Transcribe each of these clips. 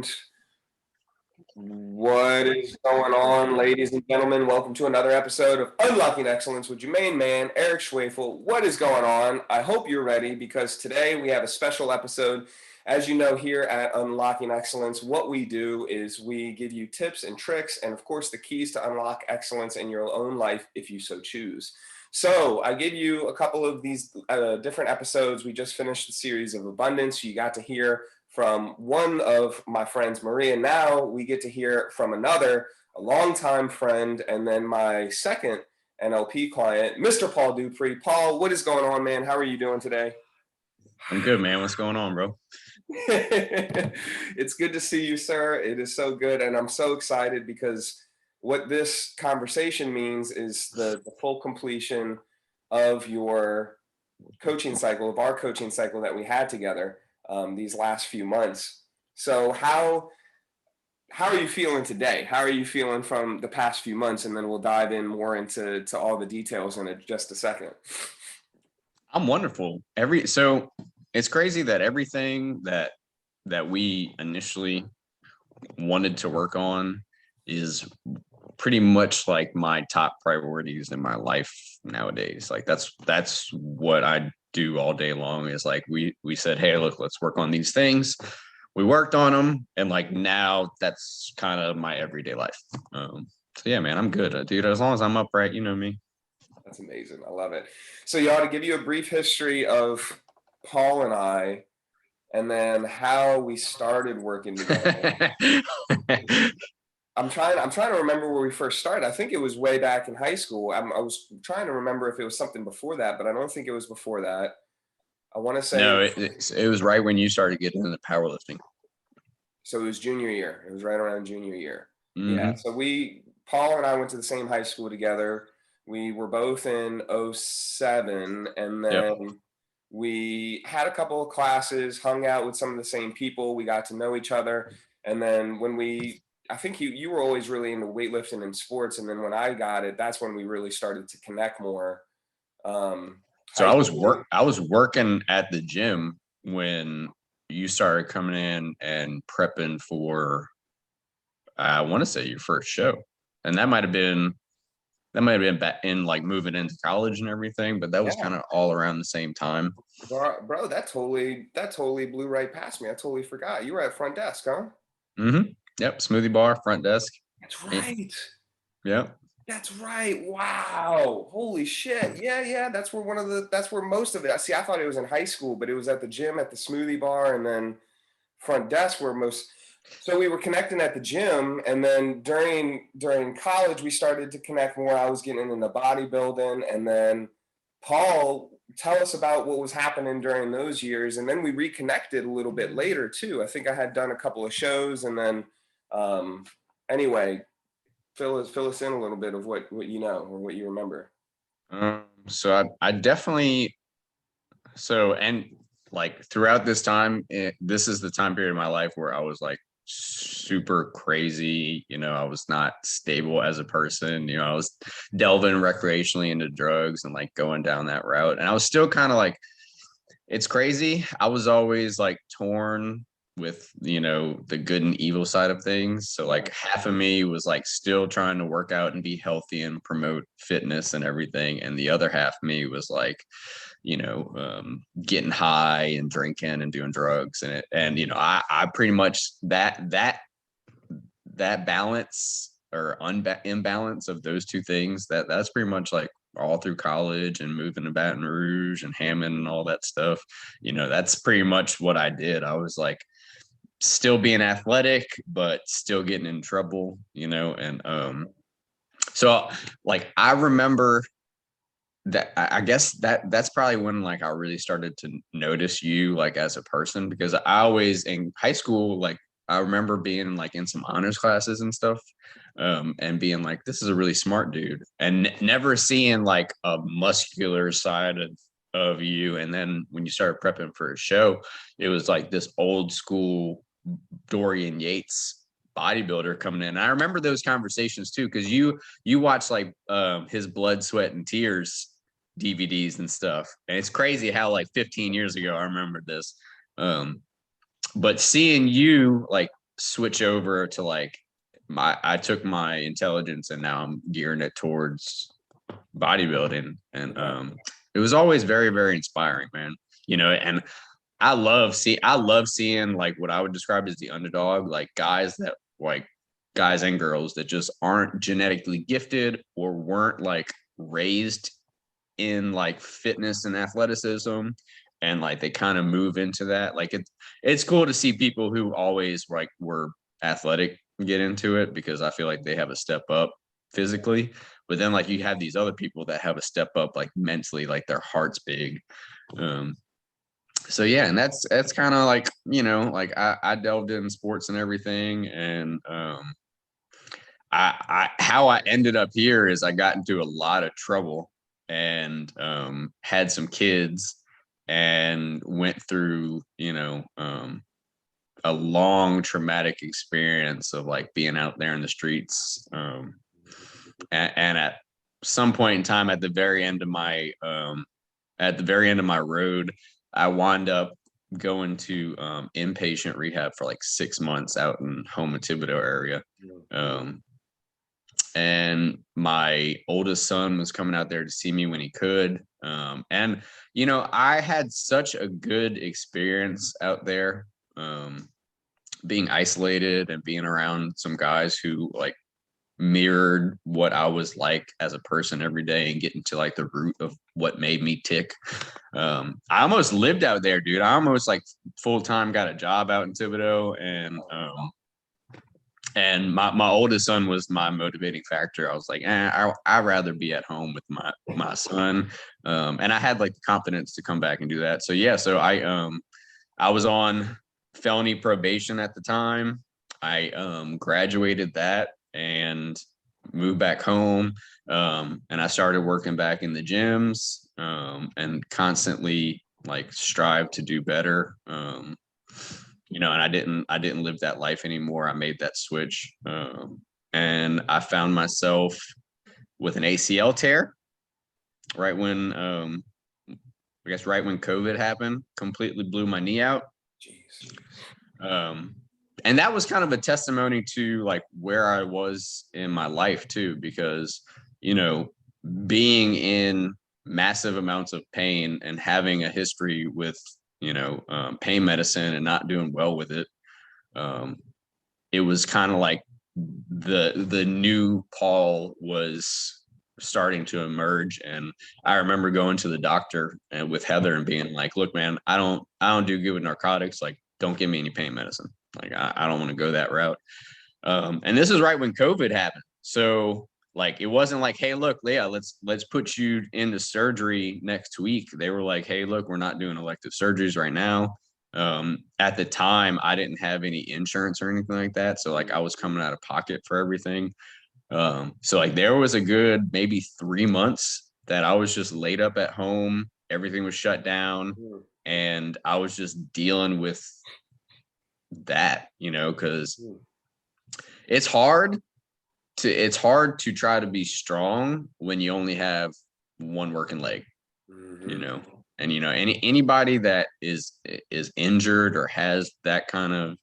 And what is going on, ladies and gentlemen? Welcome to another episode of Unlocking Excellence with your main man, Eric Schwefel. What is going on? I hope you're ready because today we have a special episode. As you know, here at Unlocking Excellence, what we do is we give you tips and tricks and, of course, the keys to unlock excellence in your own life if you so choose. So I give you a couple of these different episodes. We just finished the series of Abundance. You got to hear from one of my friends, Maria. Now we get to hear from another, a longtime friend, and then my second NLP client, Mr. Paul Dupree. Paul, what is going on, man? How are you doing today? I'm good, man. What's going on, bro? It's good to see you, sir. It is so good. And I'm so excited because what this conversation means is the full completion of your coaching cycle, of our coaching cycle that we had together these last few months. So how are you feeling today? How are you feeling from the past few months? And then we'll dive in more into all the details in just a second. I'm wonderful. So it's crazy that everything that we initially wanted to work on is pretty much like my top priorities in my life nowadays. Like that's what I do all day long is like we said, hey, look, let's work on these things. We worked on them, and like now that's kind of my everyday life. So yeah, man, I'm good, dude. As long as I'm upright, you know me. That's amazing. I love it. So y'all, to give you a brief history of Paul and I, and then how we started working together. I'm trying to remember where we first started. I think it was way back in high school. I was trying to remember if it was something before that, but I don't think it was before that. I want to say no, it was right when you started getting into powerlifting. So it was junior year. It was right around junior year. Mm-hmm. Yeah. So Paul and I went to the same high school together. We were both in 07, and then we had a couple of classes, hung out with some of the same people. We got to know each other. And then I think you were always really into weightlifting and sports. And then when I got it, that's when we really started to connect more. So I was working at the gym when you started coming in and prepping for, I want to say, your first show. And that might have been back in like moving into college and everything, but that was kind of all around the same time. Bro, that totally blew right past me. I totally forgot. You were at front desk, huh? Mm-hmm. Yep. Smoothie bar, front desk. That's right. Yeah. That's right. Wow. Holy shit. Yeah. That's where most of it. See, I thought it was in high school, but it was at the gym, at the smoothie bar, and then front desk where so we were connecting at the gym, and then during college we started to connect more. I was getting into bodybuilding, and then Paul, tell us about what was happening during those years, and then we reconnected a little bit later too. I think I had done a couple of shows, and then anyway, fill us in a little bit of what you know or what you remember. So I definitely and like throughout this time, this is the time period of my life where I was like super crazy. I was not stable as a person. I was delving recreationally into drugs and like going down that route. And I was still kind of like, it's crazy. I was always like torn with, the good and evil side of things. So like half of me was like still trying to work out and be healthy and promote fitness and everything. And the other half of me was like, getting high and drinking and doing drugs and I pretty much that balance or imbalance of those two things that's pretty much like all through college and moving to Baton Rouge and Hammond and all that stuff. That's pretty much what I did. I was like still being athletic but still getting in trouble, and so like I remember that I guess that's probably when like I really started to notice you like as a person, because I always in high school, like I remember being like in some honors classes and stuff, and being like, this is a really smart dude, and never seeing like a muscular side of you. And then when you started prepping for a show, it was like this old school Dorian Yates bodybuilder coming in. And I remember those conversations too, because you watch like his Blood, Sweat, and Tears DVDs and stuff. And it's crazy how like 15 years ago I remember this. But seeing you like switch over to like I took my intelligence and now I'm gearing it towards bodybuilding. And it was always very, very inspiring, man. And I love seeing like what I would describe as the underdog, like guys and girls that just aren't genetically gifted or weren't like raised in like fitness and athleticism, and like they kind of move into that. Like it's cool to see people who always like were athletic get into it, because I feel like they have a step up physically. But then like you have these other people that have a step up like mentally, like their heart's big. So yeah, and that's kind of like, like I delved in sports and everything. And I how I ended up here is I got into a lot of trouble and had some kids and went through, a long traumatic experience of like being out there in the streets. And at some point in time, at the very end of my road, I wound up going to inpatient rehab for like 6 months out in Home and Thibodeau area. And my oldest son was coming out there to see me when he could. And I had such a good experience out there, being isolated and being around some guys who like mirrored what I was like as a person every day, and getting to like the root of what made me tick. I almost lived out there, dude. I almost like full time got a job out in Thibodeau, and my oldest son was my motivating factor. I was like, I'd rather be at home with my son, and I had like the confidence to come back and do that. So yeah, so I was on felony probation at the time. I graduated that and moved back home, and I started working back in the gyms, and constantly like strive to do better. And I didn't live that life anymore. I made that switch, and I found myself with an ACL tear right when I guess right when COVID happened. Completely blew my knee out. Jeez. And that was kind of a testimony to like where I was in my life too, because being in massive amounts of pain and having a history with pain medicine and not doing well with it, it was kind of like the new Paul was starting to emerge. And I remember going to the doctor and with Heather and being like, look, man, I don't do good with narcotics. Like, don't give me any pain medicine. Like, I don't want to go that route. And this is right when COVID happened. So like, it wasn't like, hey, look, Leah, let's put you into surgery next week. They were like, hey, look, we're not doing elective surgeries right now. At the time, I didn't have any insurance or anything like that. So like, I was coming out of pocket for everything. So like, there was a good maybe 3 months that I was just laid up at home. Everything was shut down, and I was just dealing with that, because it's hard to try to be strong when you only have one working leg, and anybody that is injured or has that kind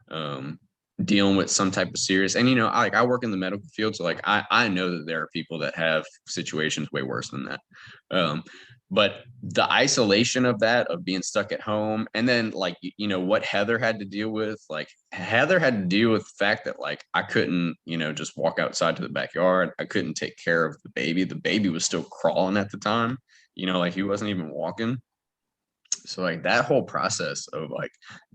of dealing with some type of serious, and I work in the medical field, so like I know that there are people that have situations way worse than that. But the isolation of that, of being stuck at home, and then like what Heather had to deal with, like Heather had to deal with the fact that like I couldn't just walk outside to the backyard. I couldn't take care of the baby. The baby was still crawling at the time, like he wasn't even walking. So like that whole process of like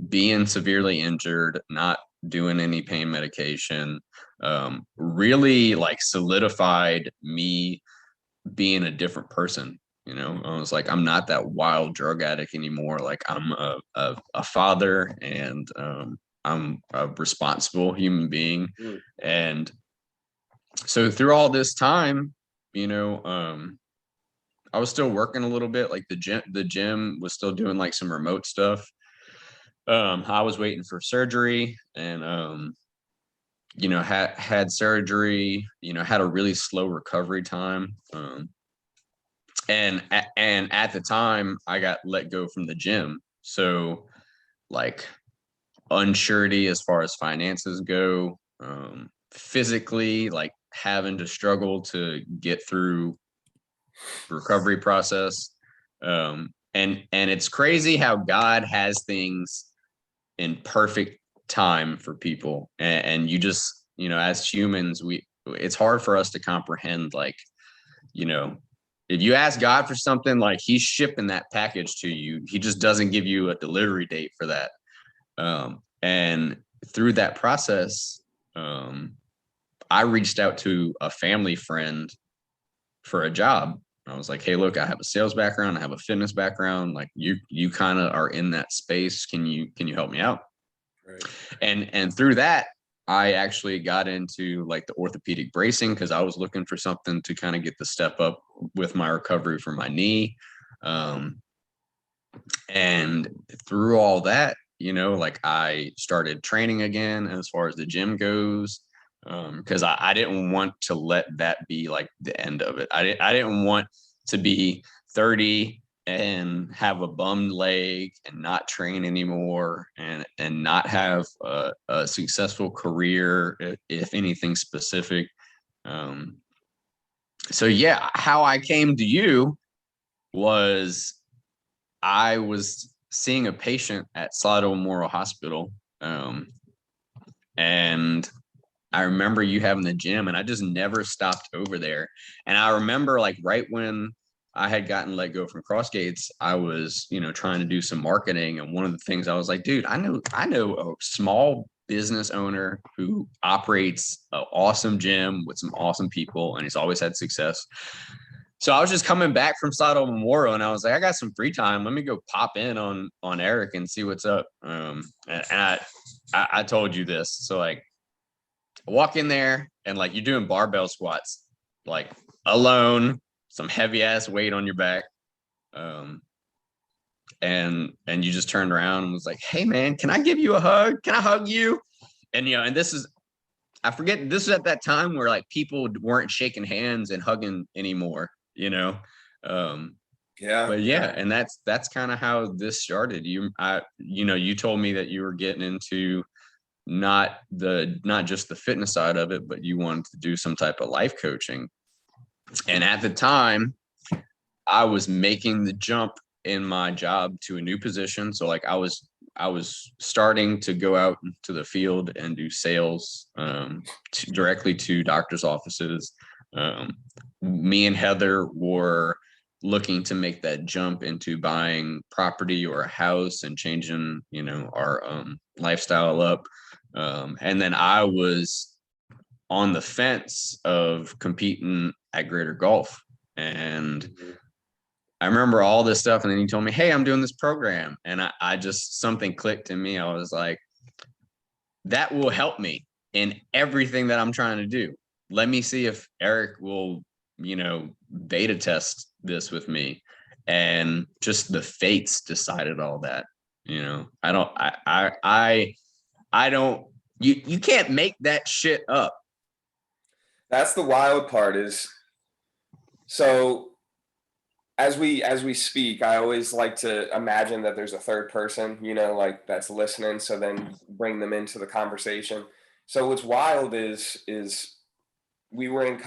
being severely injured, not doing any pain medication, really like solidified me being a different person. I was like, I'm not that wild drug addict anymore. Like I'm a father, and I'm a responsible human being. And so through all this time, I was still working a little bit. Like the gym was still doing like some remote stuff. I was waiting for surgery, and had surgery, had a really slow recovery time. And at the time I got let go from the gym. So like unsurety as far as finances go, physically, like having to struggle to get through recovery process. And it's crazy how God has things in perfect time for people. And you just, as humans, it's hard for us to comprehend, like, if you ask God for something, like he's shipping that package to you, he just doesn't give you a delivery date for that. And through that process, I reached out to a family friend for a job. I was like, hey, look, I have a sales background, I have a fitness background. Like you kind of are in that space. Can you help me out? Right. And through that, I actually got into like the orthopedic bracing because I was looking for something to kind of get the step up with my recovery from my knee. And through all that, like I started training again as far as the gym goes, because I didn't want to let that be like the end of it. I didn't want to be 30 and have a bummed leg and not train anymore and not have a successful career, if anything specific. So yeah, how I came to you was I was seeing a patient at Slidell Memorial Hospital, and I remember you having the gym, and I just never stopped over there. And I remember, like, right when I had gotten let go from CrossGates, I was, trying to do some marketing. And one of the things I was like, dude, I know a small business owner who operates an awesome gym with some awesome people, and he's always had success. So I was just coming back from Slidell Memorial, and I was like, I got some free time. Let me go pop in on Eric and see what's up. And I told you this. So like, I walk in there, and like you're doing barbell squats, like alone, some heavy ass weight on your back. And you just turned around and was like, hey man, can I give you a hug? Can I hug you? And and this is, I forget, this is at that time where like people weren't shaking hands and hugging anymore. Yeah. But yeah, and that's kind of how this started. You told me that you were getting into not just the fitness side of it, but you wanted to do some type of life coaching. And at the time, I was making the jump in my job to a new position. So like I was starting to go out into the field and do sales, directly to doctors' offices. Me and Heather were looking to make that jump into buying property or a house and changing, our lifestyle up. And then I was on the fence of competing at Greater Golf. And I remember all this stuff. And then you told me, hey, I'm doing this program. And I just, something clicked in me. I was like, that will help me in everything that I'm trying to do. Let me see if Eric will, beta test this with me. And just the fates decided all that. I don't, you can't make that shit up. That's the wild part is, so as we speak, I always like to imagine that there's a third person, like that's listening. So then bring them into the conversation. So what's wild is we were in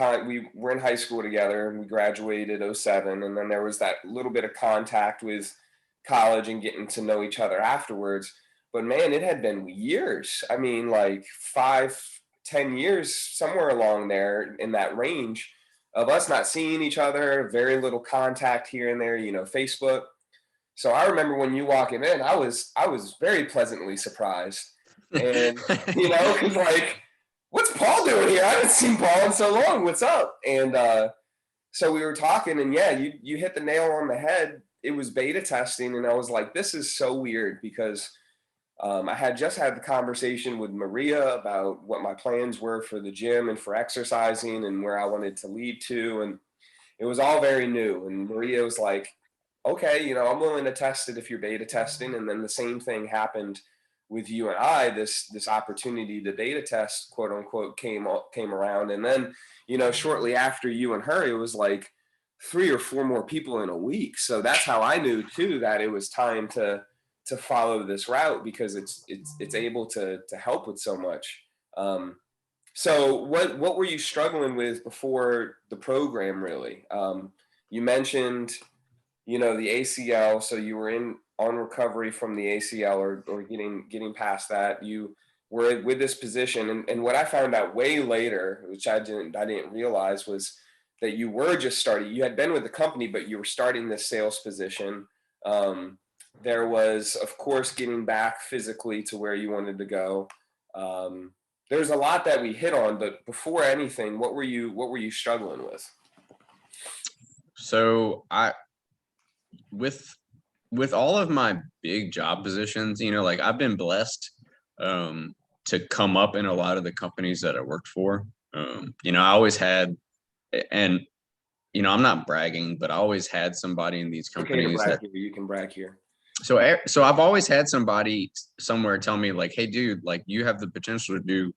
high school together, and we graduated 07, and then there was that little bit of contact with college and getting to know each other afterwards. But man, it had been years. I mean, like 5-10 years, somewhere along there in that range, of us not seeing each other, very little contact here and there, Facebook. So I remember when you walking in, I was very pleasantly surprised. And because like, what's Paul doing here? I haven't seen Paul in so long. What's up? And so we were talking, and yeah, you hit the nail on the head. It was beta testing, and I was like, this is so weird because I had just had the conversation with Maria about what my plans were for the gym and for exercising and where I wanted to lead to. And it was all very new. And Maria was like, okay, I'm willing to test it if you're beta testing. And then the same thing happened with you and I. This opportunity to beta test, quote unquote, came around. And then, shortly after you and her, it was like 3 or 4 more people in a week. So that's how I knew too that it was time to to follow this route because it's able to help with so much. So what were you struggling with before the program really? You mentioned, the ACL, so you were in on recovery from the ACL, or getting past that. You were with this position, and what I found out way later, which I didn't realize, was that you were just starting. You had been with the company, but you were starting this sales position. Um, there was, of course, getting back physically to where you wanted to go. There's a lot that we hit on, but before anything, what were you struggling with? So with with all of my big job positions, like I've been blessed um to come up in a lot of the companies that I worked for. I always had, and I'm not bragging, but I always had somebody in these Okay to companies brag that here. You can brag here. so I've always had somebody somewhere tell me like, hey dude, like you have the potential to do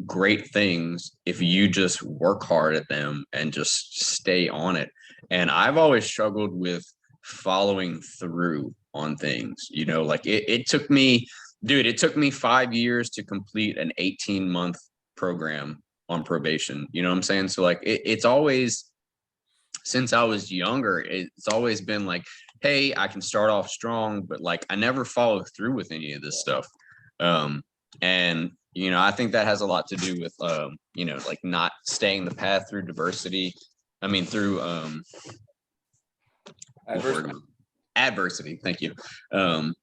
great things if you just work hard at them and just stay on it. And I've always struggled with following through on things. Like it took me, dude, it took me 5 years to complete an 18-month program on probation. You know what I'm saying? So like it's always, since I was younger, it's always been like, hey, I can start off strong, but like I never follow through with any of this stuff. And I think that has a lot to do with like not staying the path through diversity. I mean through Adversity. adversity. Thank you. And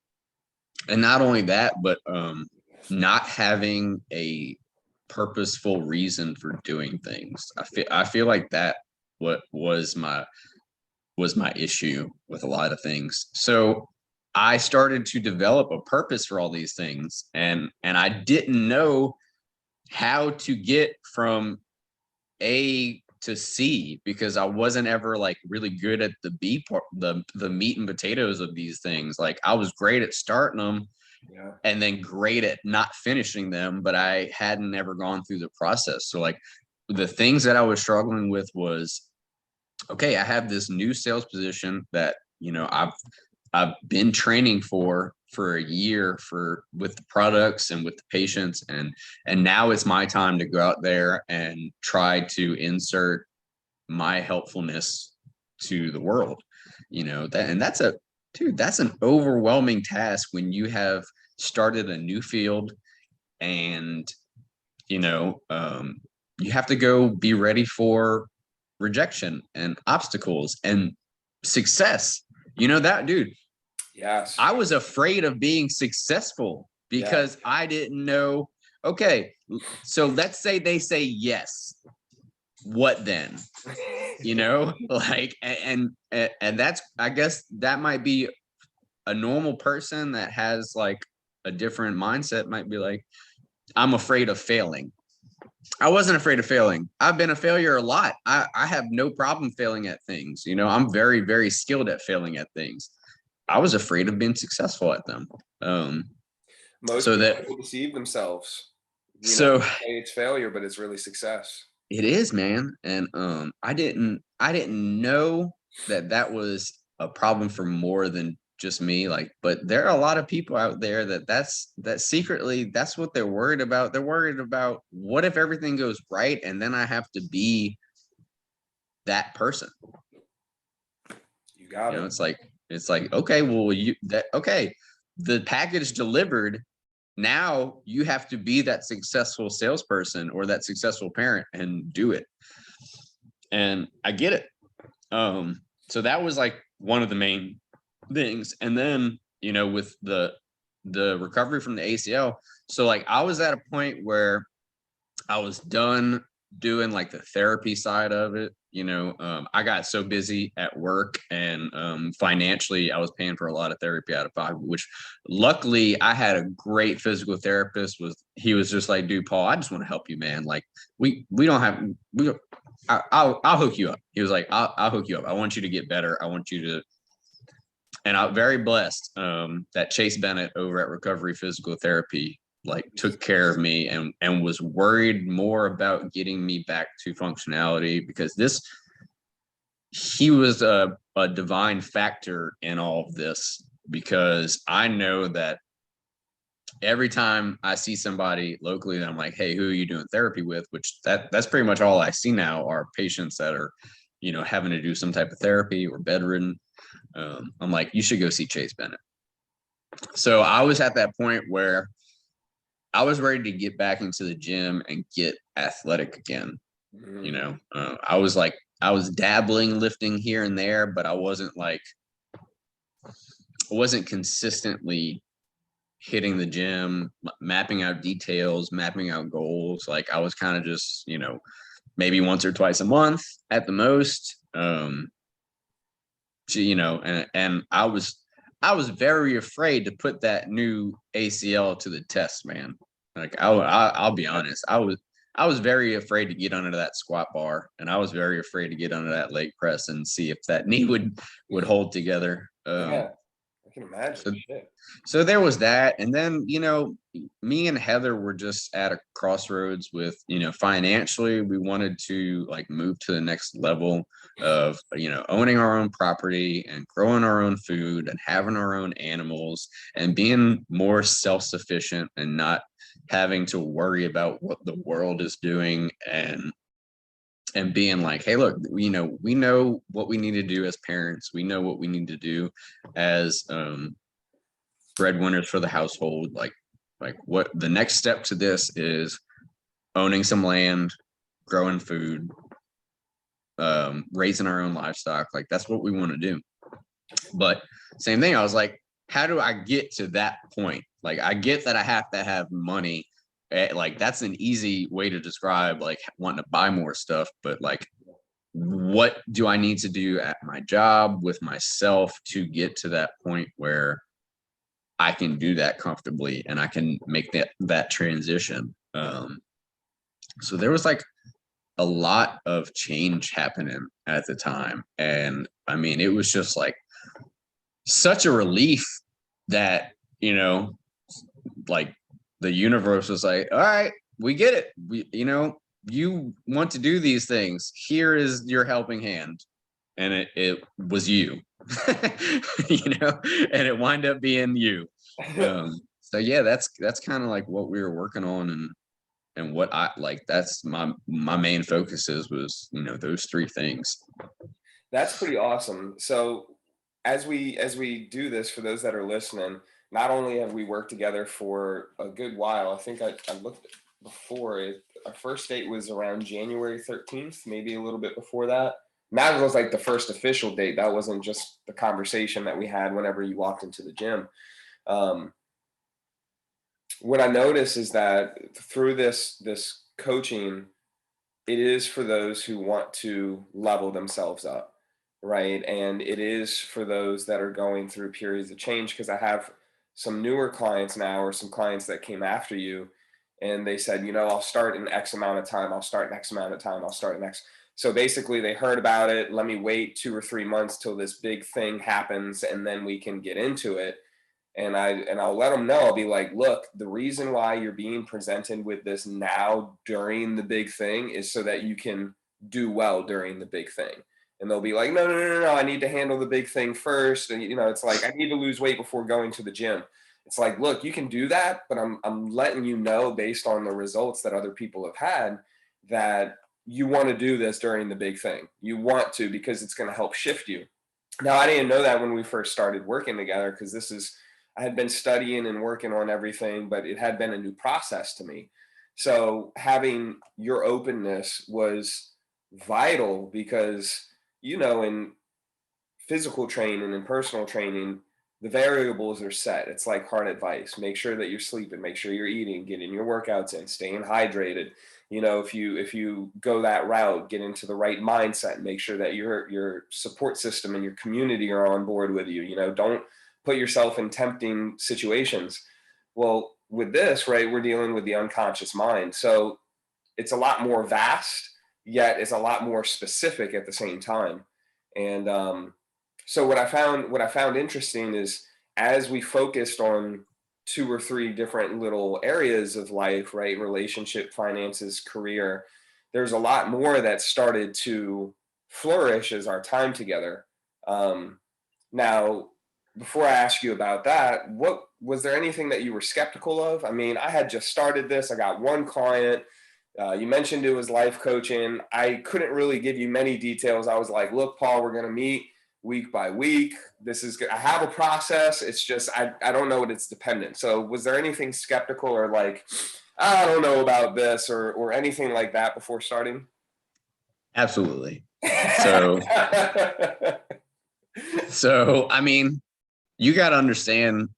not only that, but not having a purposeful reason for doing things. I feel like that what was my issue with a lot of things. So I started to develop a purpose for all these things, and I didn't know how to get from A to C because I wasn't ever like really good at the B part, the meat and potatoes of these things. Like I was great at starting them Yeah. and then great at not finishing them, but I hadn't ever gone through the process. So like the things that I was struggling with was, okay, I have this new sales position that I've been training for a year for with the products and with the patients, and now it's my time to go out there and try to insert my helpfulness to the world. That's a dude, that's an overwhelming task when you have started a new field, and you know um you have to go be ready for rejection and obstacles and success. That dude, Yes. I was afraid of being successful Yeah. because I didn't know. Okay, so let's say they say yes. What then? Like, and that's, I guess that might be a normal person that has like a different mindset might be like, I'm afraid of failing. I wasn't afraid of failing. I've been a failure a lot. I have no problem failing at things. I'm very, very skilled at failing at things. I was afraid of being successful at them. Um, Most so that, people deceive themselves. so They say it's failure, but it's really success. it is, man. And I didn't know that was a problem for more than just me. Like, but there are a lot of people out there that secretly that's what they're worried about. They're worried about what if everything goes right and then I have to be that person. You got it. It's like okay, well okay, the package delivered. Now you have to be that successful salesperson or that successful parent and do it. And I get it. So that was like one of the main things. And then, with the recovery from the ACL, so like I was at a point where I was done doing like the therapy side of it. I got so busy at work and financially, I was paying for a lot of therapy out of pocket, which luckily I had a great physical therapist. He was just like, dude, Paul, I just want to help you, man. Like we don't have, I'll hook you up. He was like, I'll hook you up. I want you to get better. I want you to, and I'm very blessed that Chase Bennett over at Recovery Physical Therapy like took care of me and was worried more about getting me back to functionality because he was a divine factor in all of this. because I know that every time I see somebody locally that I'm like, hey, who are you doing therapy with? Which that's pretty much all I see now are patients that are, having to do some type of therapy or bedridden. I'm like, you should go see Chase Bennett. So I was at that point where I was ready to get back into the gym and get athletic again. I was dabbling lifting here and there, but I wasn't consistently hitting the gym, mapping out details, mapping out goals. Like I was kind of just, maybe once or twice a month at the most. And I was very afraid to put that new ACL to the test, man. Like I'll be honest, I was very afraid to get under that squat bar, and I was very afraid to get under that leg press and see if that knee would hold together. Yeah, I can So imagine. Shit. so there was that. And then, me and Heather were just at a crossroads with, financially, we wanted to like move to the next level of, owning our own property and growing our own food and having our own animals and being more self-sufficient and not having to worry about what the world is doing, and being like, hey, look, we know what we need to do as parents. We know what we need to do as breadwinners for the household. Like what the next step to this is owning some land, growing food, raising our own livestock. Like that's what we want to do. But same thing, I was like, how do I get to that point? Like I get that I have to have money. Like that's an easy way to describe like wanting to buy more stuff, but like what do I need to do at my job with myself to get to that point where I can do that comfortably and I can make that transition. So there was like a lot of change happening at the time. And I mean, it was just like such a relief that, like the universe was like, all right, we get it. You want to do these things. Here is your helping hand. And it was you, and it wind up being you. So yeah, that's kind of like what we were working on, and what I like. That's my main focuses was those three things. That's pretty awesome. So as we do this, for those that are listening, not only have we worked together for a good while, I think I looked before it. Our first date was around January 13th, maybe a little bit before that. That was like the first official date. That wasn't just the conversation that we had whenever you walked into the gym. Um, what I notice is that through this coaching, it is for those who want to level themselves up, right? And it is for those that are going through periods of change. Because I have some newer clients now, or some clients that came after you, and they said, I'll start in X amount of time, I'll start in X amount of time, I'll start in X. So basically, they heard about it. Let me wait 2 or 3 months till this big thing happens, and then we can get into it. And I'll let them know. I'll be like, look, the reason why you're being presented with this now during the big thing is so that you can do well during the big thing. And they'll be like, no, no, no, no, no, I need to handle the big thing first. And it's like, I need to lose weight before going to the gym. It's like, look, you can do that, but I'm letting you know, based on the results that other people have had, that you want to do this during the big thing. You want to, because it's going to help shift you. Now, I didn't know that when we first started working together, because I had been studying and working on everything, but it had been a new process to me. So having your openness was vital, because, in physical training and personal training, the variables are set. It's like hard advice. Make sure that you're sleeping, make sure you're eating, getting your workouts in, staying hydrated. If you go that route, get into the right mindset, make sure that your support system and your community are on board with you. Don't put yourself in tempting situations. Well, with this, right, we're dealing with the unconscious mind. So it's a lot more vast, yet it's a lot more specific at the same time. And so what I found interesting is, as we focused on 2 or 3 different little areas of life, right? Relationship, finances, career. There's a lot more that started to flourish as our time together. Now, before I ask you about that, what was there anything that you were skeptical of? I mean, I had just started this. I got one client. You mentioned it was life coaching. I couldn't really give you many details. I was like, look, Paul, we're going to meet week by week. This is good. I have a process. It's just, I don't know what it's dependent. So was there anything skeptical or like, I don't know about this or anything like that before starting? Absolutely. So, so I mean, you got to understand,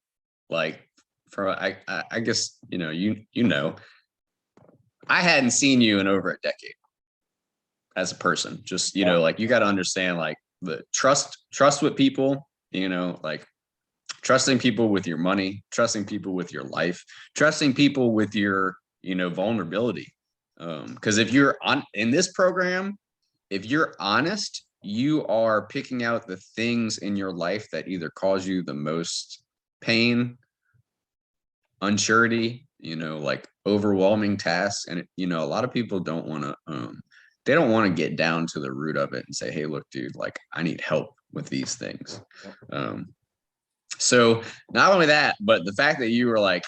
like, for I guess you know, I hadn't seen you in over a decade as a person. Just Yeah. like you got to understand, like the trust with people. Like trusting people with your money, trusting people with your life, trusting people with your vulnerability. Because if you're on in this program, if you're honest, you are picking out the things in your life that either cause you the most pain, unsurety, like overwhelming tasks. And a lot of people don't want to they don't want to get down to the root of it and say, hey, look, dude, like I need help with these things. So not only that, but the fact that you were like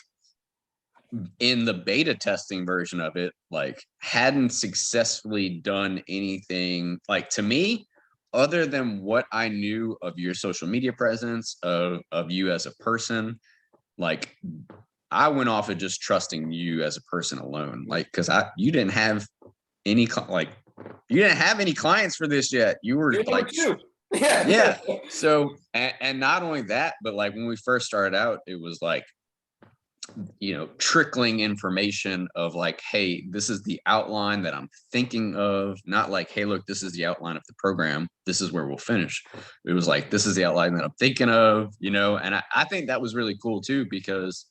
in the beta testing version of it, like hadn't successfully done anything like to me other than what I knew of your social media presence, of you as a person. Like I went off of just trusting you as a person alone, like because you didn't have any like you didn't have any clients for this yet. You were You're number like, two. Yeah. yeah. So and not only that, but like when we first started out, it was like trickling information of like, hey, this is the outline that I'm thinking of, not like, hey, look, this is the outline of the program, this is where we'll finish. It was like, this is the outline that I'm thinking of, and I think that was really cool too, because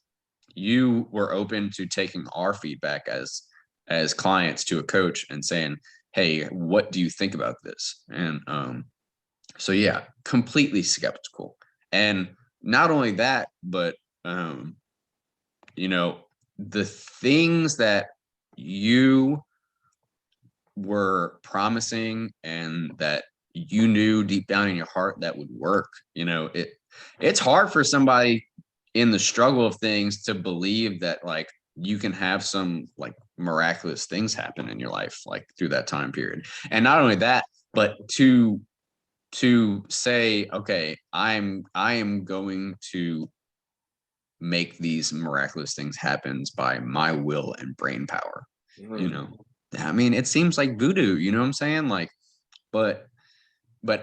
you were open to taking our feedback as clients to a coach and saying, hey, what do you think about this? And so yeah, completely skeptical. And not only that, but you know, the things that you were promising and that you knew deep down in your heart that would work, it's hard for somebody in the struggle of things to believe that like you can have some like miraculous things happen in your life like through that time period. And not only that, but to say, okay, I am going to make these miraculous things happen by my will and brain power. you Mhm. know I mean, it seems like voodoo, you know what I'm saying? Like, but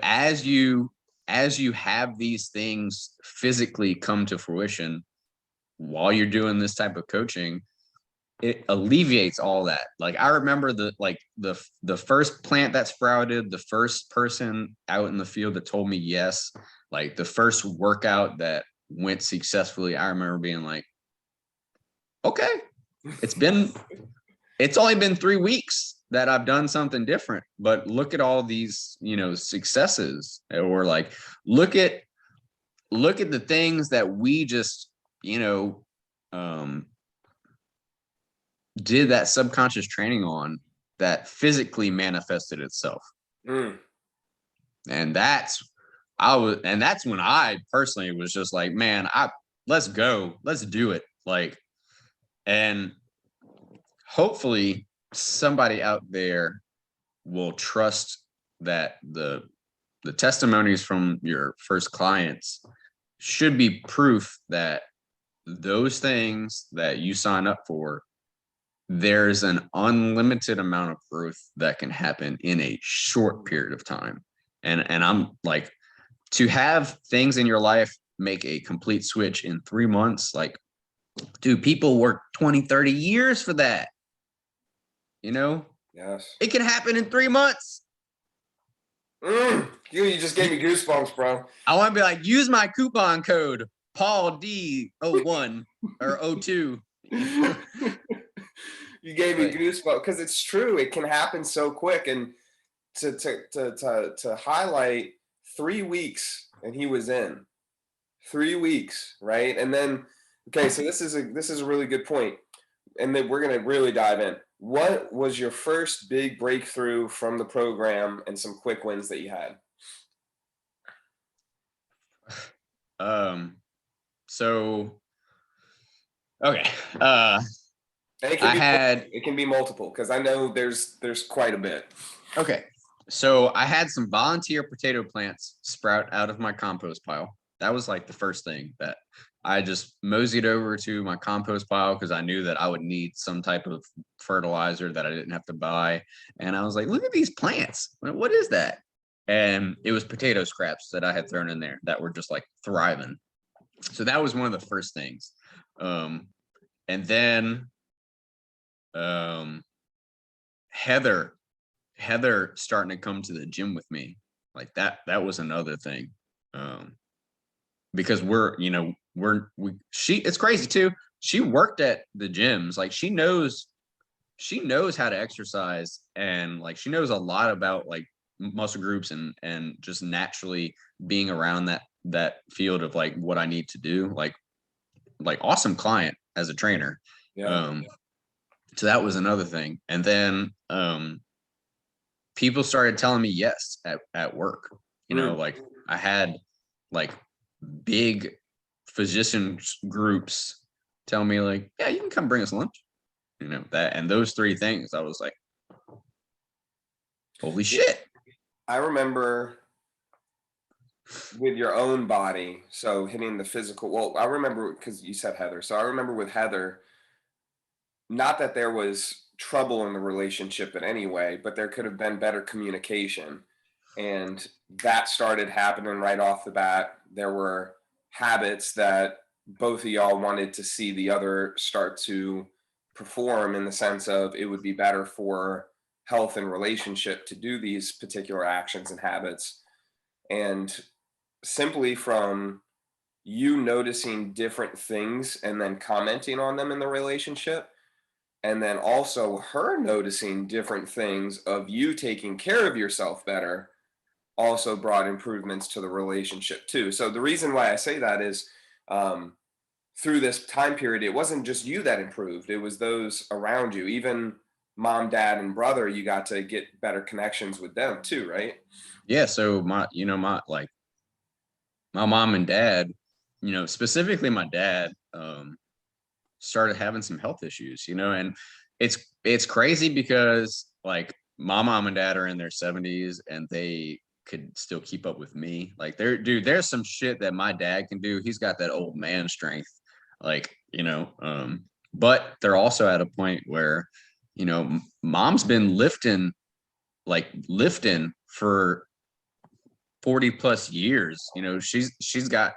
as you have these things physically come to fruition while you're doing this type of coaching, it alleviates all that. Like I remember the first plant that sprouted, the first person out in the field that told me yes, like the first workout that went successfully. I remember being like, okay, it's only been 3 weeks that I've done something different, but look at all these, successes, or like, look at the things that we just, you know, um, did that subconscious training on that physically manifested itself. Mm. And that's when I personally was just like, man, let's go, let's do it. Like, and hopefully somebody out there will trust that the testimonies from your first clients should be proof that those things that you sign up for, there's an unlimited amount of growth that can happen in a short period of time. And I'm like, to have things in your life make a complete switch in 3 months, like, dude, people work 20-30 years for that. Yes. It can happen in 3 months. You just gave me goosebumps, bro. I want to be like, use my coupon code PaulD01 or 02. You gave me But goosebumps because it's true. It can happen so quick. And to highlight 3 weeks, and he was in 3 weeks, right? And then, okay, so this is a really good point, and then we're gonna really dive in. What was your first big breakthrough from the program, and some quick wins that you had? So okay. And I had it can be multiple because I know there's quite a bit. Okay. So I had some volunteer potato plants sprout out of my compost pile. That was like the first thing that I just moseyed over to my compost pile because I knew that I would need some type of fertilizer that I didn't have to buy. And I was like, look at these plants. What is that? And it was potato scraps that I had thrown in there that were just like thriving. So that was one of the first things. Um, and then um, Heather starting to come to the gym with me, like that was another thing. Because she it's crazy too. She worked at the gyms. Like she knows how to exercise, and like she knows a lot about like muscle groups and just naturally being around that field of like what I need to do. Like awesome client as a trainer. Yeah. So that was another thing. And then people started telling me yes at work. Like I had like big physician groups tell me like, yeah, you can come bring us lunch. That, and those three things, I was like, holy shit. I remember with your own body, so hitting the physical. Well, I remember because you said Heather. So I remember with Heather, not that there was trouble in the relationship in any way, but there could have been better communication. And that started happening right off the bat. There were habits that both of y'all wanted to see the other start to perform, in the sense of it would be better for health and relationship to do these particular actions and habits. And simply from you noticing different things and then commenting on them in the relationship, and then also her noticing different things of you taking care of yourself better, also brought improvements to the relationship too. So the reason why I say that is, um, through this time period, it wasn't just you that improved, it was those around you. Even mom, dad, and brother, you got to get better connections with them too, right? Yeah. So my mom and dad, specifically my dad, started having some health issues, and it's crazy because like my mom and dad are in their 70s and they could still keep up with me. Like there's some shit that my dad can do. He's got that old man strength. Like, but they're also at a point where, mom's been lifting for 40 plus years. She's got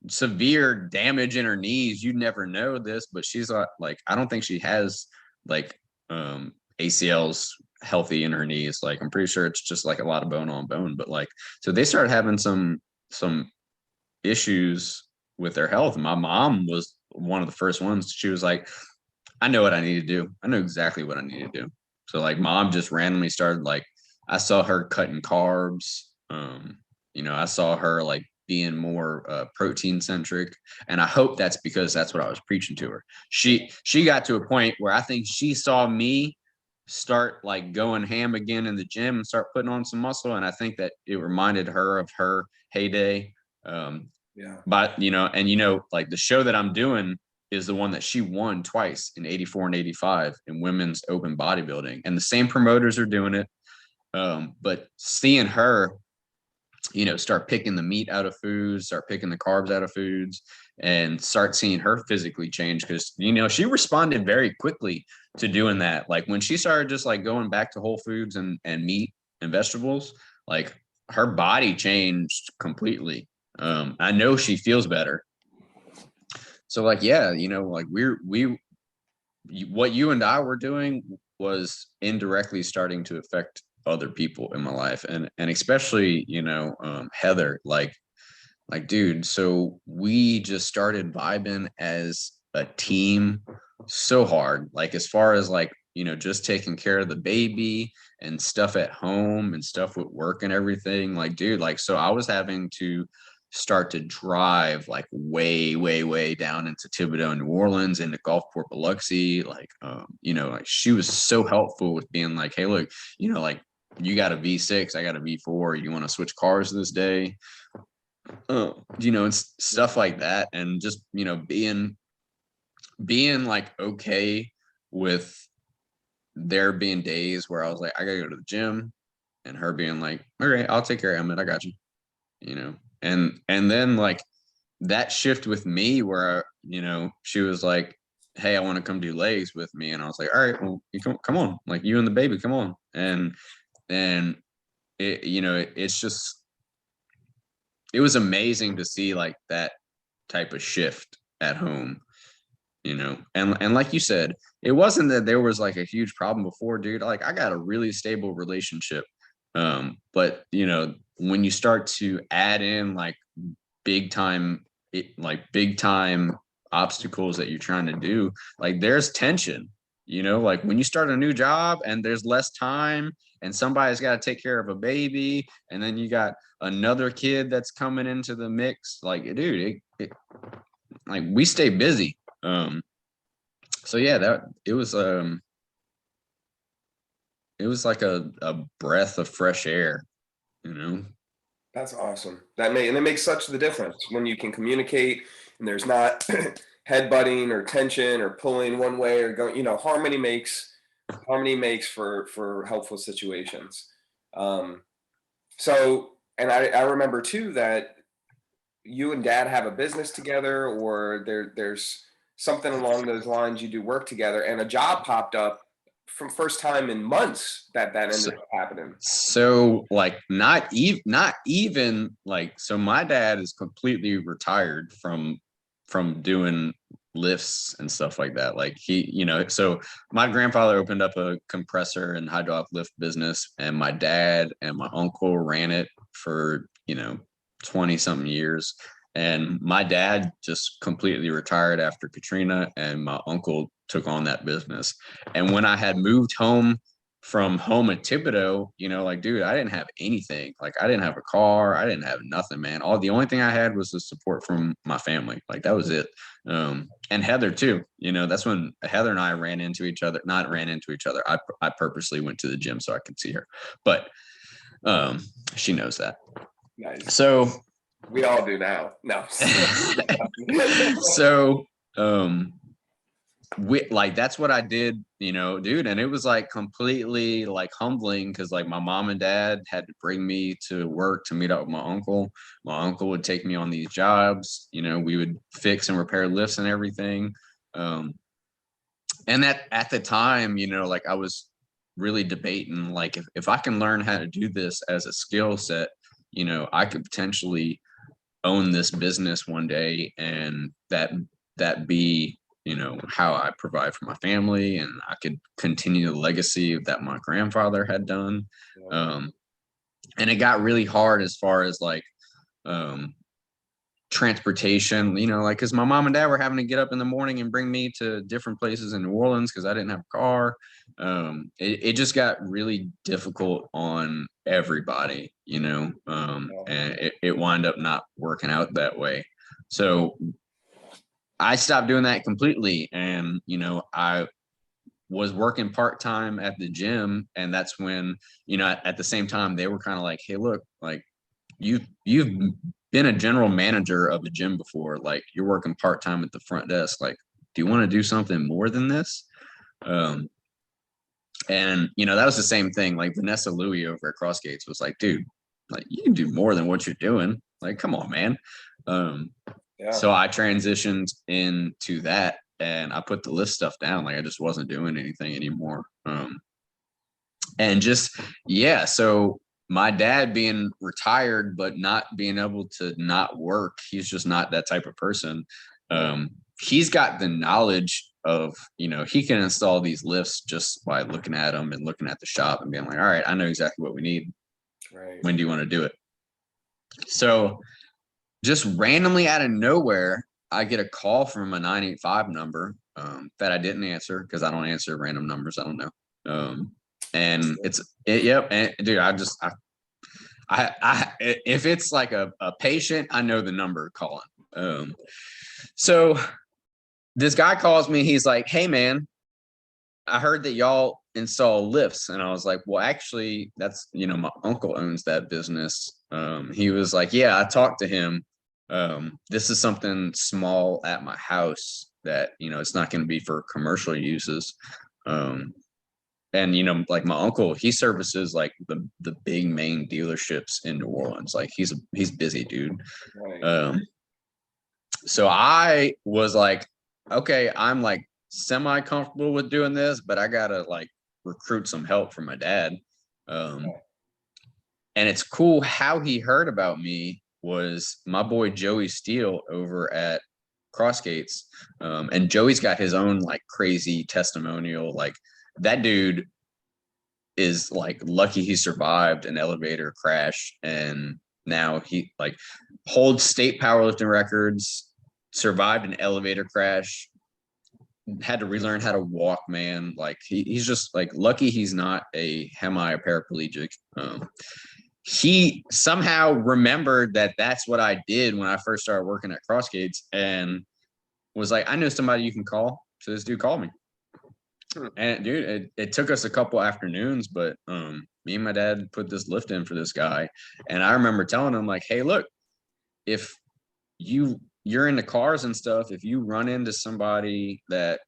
severe damage in her knees. You'd never know this, but she's like, I don't think she has like ACLs healthy in her knees. Like I'm pretty sure it's just like a lot of bone on bone. But like, so they started having some issues with their health. My mom was one of the first ones. She was like, I know what I need to do. I know exactly what I need to do. So like mom just randomly started like, I saw her cutting carbs. I saw her like being more protein centric, and I hope that's because that's what I was preaching to her. She got to a point where I think she saw me start like going ham again in the gym and start putting on some muscle, and I think that it reminded her of her heyday. Yeah. But like the show that I'm doing is the one that she won twice in 84 and 85 in women's open bodybuilding, and the same promoters are doing it. But seeing her start picking the meat out of foods, start picking the carbs out of foods, and start seeing her physically change, because she responded very quickly to doing that. Like when she started just like going back to whole foods and meat and vegetables, like her body changed completely. I know she feels better. So like, yeah, like what you and I were doing was indirectly starting to affect other people in my life, and especially Heather. Like dude, so we just started vibing as a team so hard, like as far as like just taking care of the baby and stuff at home and stuff with work and everything. Like dude, like so I was having to start to drive like way, way, way down into Thibodaux, New Orleans, into Gulfport, Biloxi. Like, like she was so helpful with being like, hey, look, like you got a V6, I got a V4. You want to switch cars this day? It's stuff like that. And just, being like okay with there being days where I was like, I gotta go to the gym, and her being like, all right, I'll take care of Emmett. I got you, and then like that shift with me where, she was like, hey, I want to come do legs with me. And I was like, all right, well, you come on, like you and the baby, come on. And it's just, it was amazing to see like that type of shift at home, and like you said, it wasn't that there was like a huge problem before, dude. Like I got a really stable relationship. But when you start to add in like big time big time obstacles that you're trying to do, like there's tension, like when you start a new job and there's less time and somebody's got to take care of a baby, and then you got another kid that's coming into the mix, like dude, like we stay busy. So yeah, that it was like a breath of fresh air, you know. That's awesome. It makes such the difference when you can communicate and there's not headbutting or tension or pulling one way or going. Harmony makes for helpful situations. Um, and I remember too that you and Dad have a business together, or there's something along those lines. You do work together, and a job popped up from first time in months that So, ended up happening. so like not even like, so my dad is completely retired from doing lifts and stuff like that. Like so my grandfather opened up a compressor and hydraulic lift business, and my dad and my uncle ran it for 20 something years. And my dad just completely retired after Katrina, and my uncle took on that business. And when I had moved home from home at Thibodeau, like, dude, I didn't have anything. Like, I didn't have a car. I didn't have nothing, man. The only thing I had was the support from my family. Like, that was it. And Heather too, that's when Heather and I ran into each other, not ran into each other. I purposely went to the gym so I could see her, but she knows that. Nice. So We all do now. No. So that's what I did, dude. And it was like completely like humbling, because like my mom and dad had to bring me to work to meet up with my uncle. My uncle would take me on these jobs, we would fix and repair lifts and everything. And that at the time, like I was really debating, like if I can learn how to do this as a skill set, I could potentially own this business one day, and that be how I provide for my family, and I could continue the legacy that my grandfather had done. And it got really hard as far as like transportation, like because my mom and dad were having to get up in the morning and bring me to different places in New Orleans because I didn't have a car. It just got really difficult on everybody, and it wound up not working out that way. So I stopped doing that completely, and I was working part-time at the gym, and that's when at the same time they were kind of like, hey, look, like you've been a general manager of a gym before, like you're working part-time at the front desk, like do you want to do something more than this? And that was the same thing. Like Vanessa Louie over at Crossgates was like, dude, like you can do more than what you're doing, like come on, man. So I transitioned into that, and I put the lift stuff down. Like I just wasn't doing anything anymore. And just, yeah. So my dad being retired, but not being able to not work, he's just not that type of person. He's got the knowledge of, he can install these lifts just by looking at them and looking at the shop and being like, all right, I know exactly what we need. Right. When do you want to do it? So just randomly out of nowhere, I get a call from a 985 number that I didn't answer because I don't answer random numbers. I don't know. And yep. And dude, I if it's like a patient, I know the number calling. So this guy calls me. He's like, hey man, I heard that y'all install lifts. And I was like, well, actually, that's, my uncle owns that business. He was like, yeah, I talked to him. This is something small at my house that, it's not going to be for commercial uses. And like my uncle, he services like the big main dealerships in New Orleans. Like he's busy, dude. Right. So I was like, okay, I'm like semi comfortable with doing this, but I gotta like recruit some help from my dad. Um, and it's cool how he heard about me was my boy Joey Steele over at Crossgates. And Joey's got his own like crazy testimonial. Like that dude is like lucky he survived an elevator crash, and now he like holds state powerlifting records, survived an elevator crash, had to relearn how to walk, man. Like he's just like lucky he's not a hemi-paraplegic. He somehow remembered that that's what I did when I first started working at Crossgates, and was like, I know somebody you can call. So this dude called me. And dude, it took us a couple afternoons, but me and my dad put this lift in for this guy. And I remember telling him, like, hey, look, if you're into cars and stuff, if you run into somebody that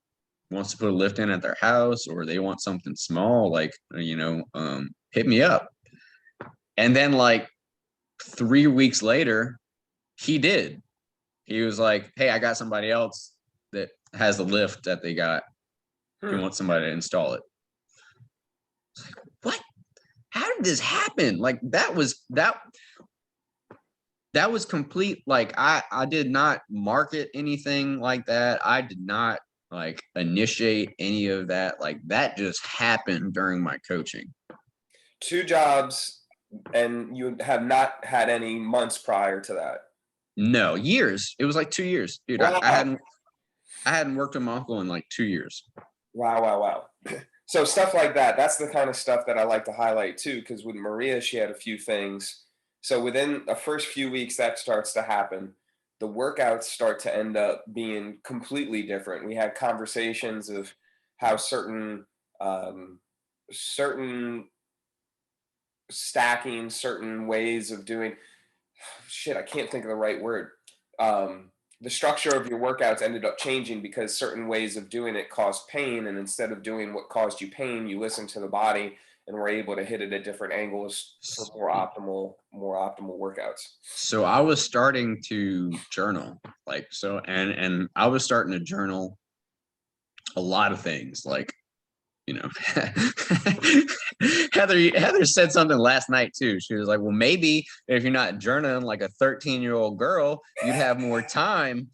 wants to put a lift in at their house, or they want something small, like, hit me up. And then like 3 weeks later, he did. He was like, hey, I got somebody else that has the lift that they got. You want somebody to install it. It's like, what? How did this happen? Like that was complete. Like I did not market anything like that. I did not like initiate any of that. Like that just happened during my coaching. 2 jobs, and you have not had any months prior to that. No, years. It was like 2 years, dude. Wow. I hadn't worked with my uncle in like 2 years. Wow. So stuff like that, that's the kind of stuff that I like to highlight too, because with Maria, she had a few things. So within the first few weeks that starts to happen, the workouts start to end up being completely different. We had conversations of how certain stacking, certain ways of doing shit, I can't think of the right word. The structure of your workouts ended up changing because certain ways of doing it caused pain, and instead of doing what caused you pain, you listen to the body and were able to hit it at different angles for more optimal workouts. So I was starting to journal, like, so, and I was starting to journal a lot of things, like, Heather said something last night too. She was like, well, maybe if you're not journaling like a 13-year-old girl, you'd have more time.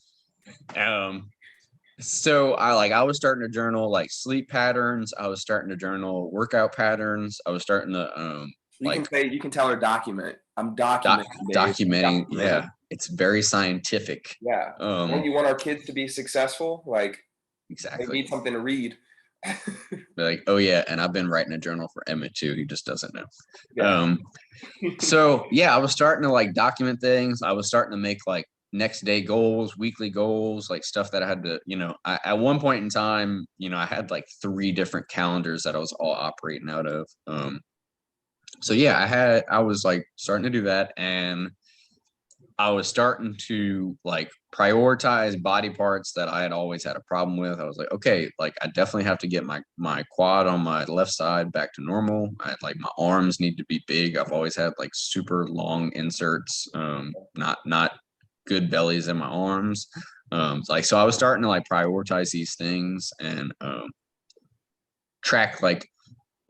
So I was starting to journal like sleep patterns. I was starting to journal workout patterns. I was starting to you can tell her document. I'm documenting. Yeah, it's very scientific. Yeah. When you want our kids to be successful, like exactly, they need something to read. Like, oh yeah, and I've been writing a journal for Emmett too. He just doesn't know. Yeah. So yeah, I was starting to like document things. I was starting to make like next day goals, weekly goals, like stuff that I had to, at one point in time, I had like 3 different calendars that I was all operating out of. So yeah, I was like starting to do that, and I was starting to like prioritize body parts that I had always had a problem with. I was like, okay, like I definitely have to get my quad on my left side back to normal. Like my arms need to be big. I've always had like super long inserts, not good bellies in my arms. So I was starting to like prioritize these things and track like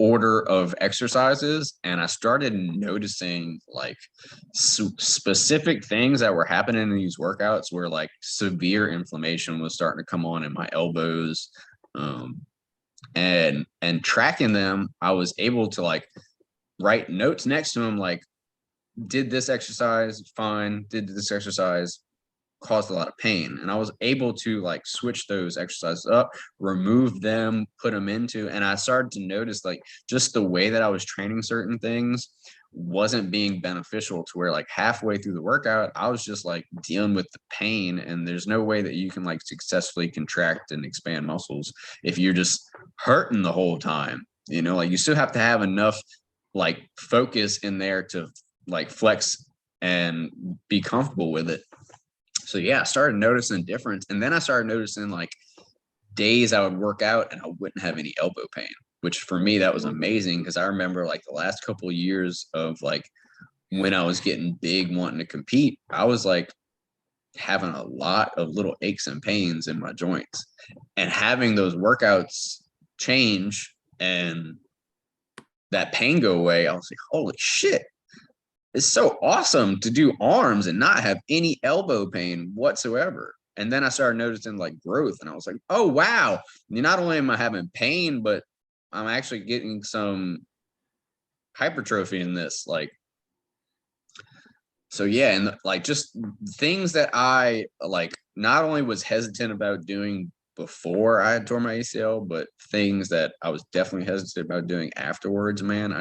order of exercises, and I started noticing like specific things that were happening in these workouts where like severe inflammation was starting to come on in my elbows, and tracking them, I was able to like write notes next to them, like did this exercise fine, did this exercise caused a lot of pain, and I was able to like switch those exercises up, remove them, put them into, and I started to notice like just the way that I was training certain things wasn't being beneficial, to where like halfway through the workout I was just like dealing with the pain, and there's no way that you can like successfully contract and expand muscles if you're just hurting the whole time. You know, like you still have to have enough like focus in there to like flex and be comfortable with it. So yeah, I started noticing a difference. And then I started noticing like days I would work out and I wouldn't have any elbow pain, which for me that was amazing because I remember like the last couple of years of like when I was getting big wanting to compete, I was like having a lot of little aches and pains in my joints. And having those workouts change and that pain go away, I was like, holy shit, it's so awesome to do arms and not have any elbow pain whatsoever. And then I started noticing like growth, and I was like, oh wow, not only am I having pain, but I'm actually getting some hypertrophy in this. Like, so yeah, and like just things that I like not only was hesitant about doing before I had tore my ACL, but things that I was definitely hesitant about doing afterwards, man.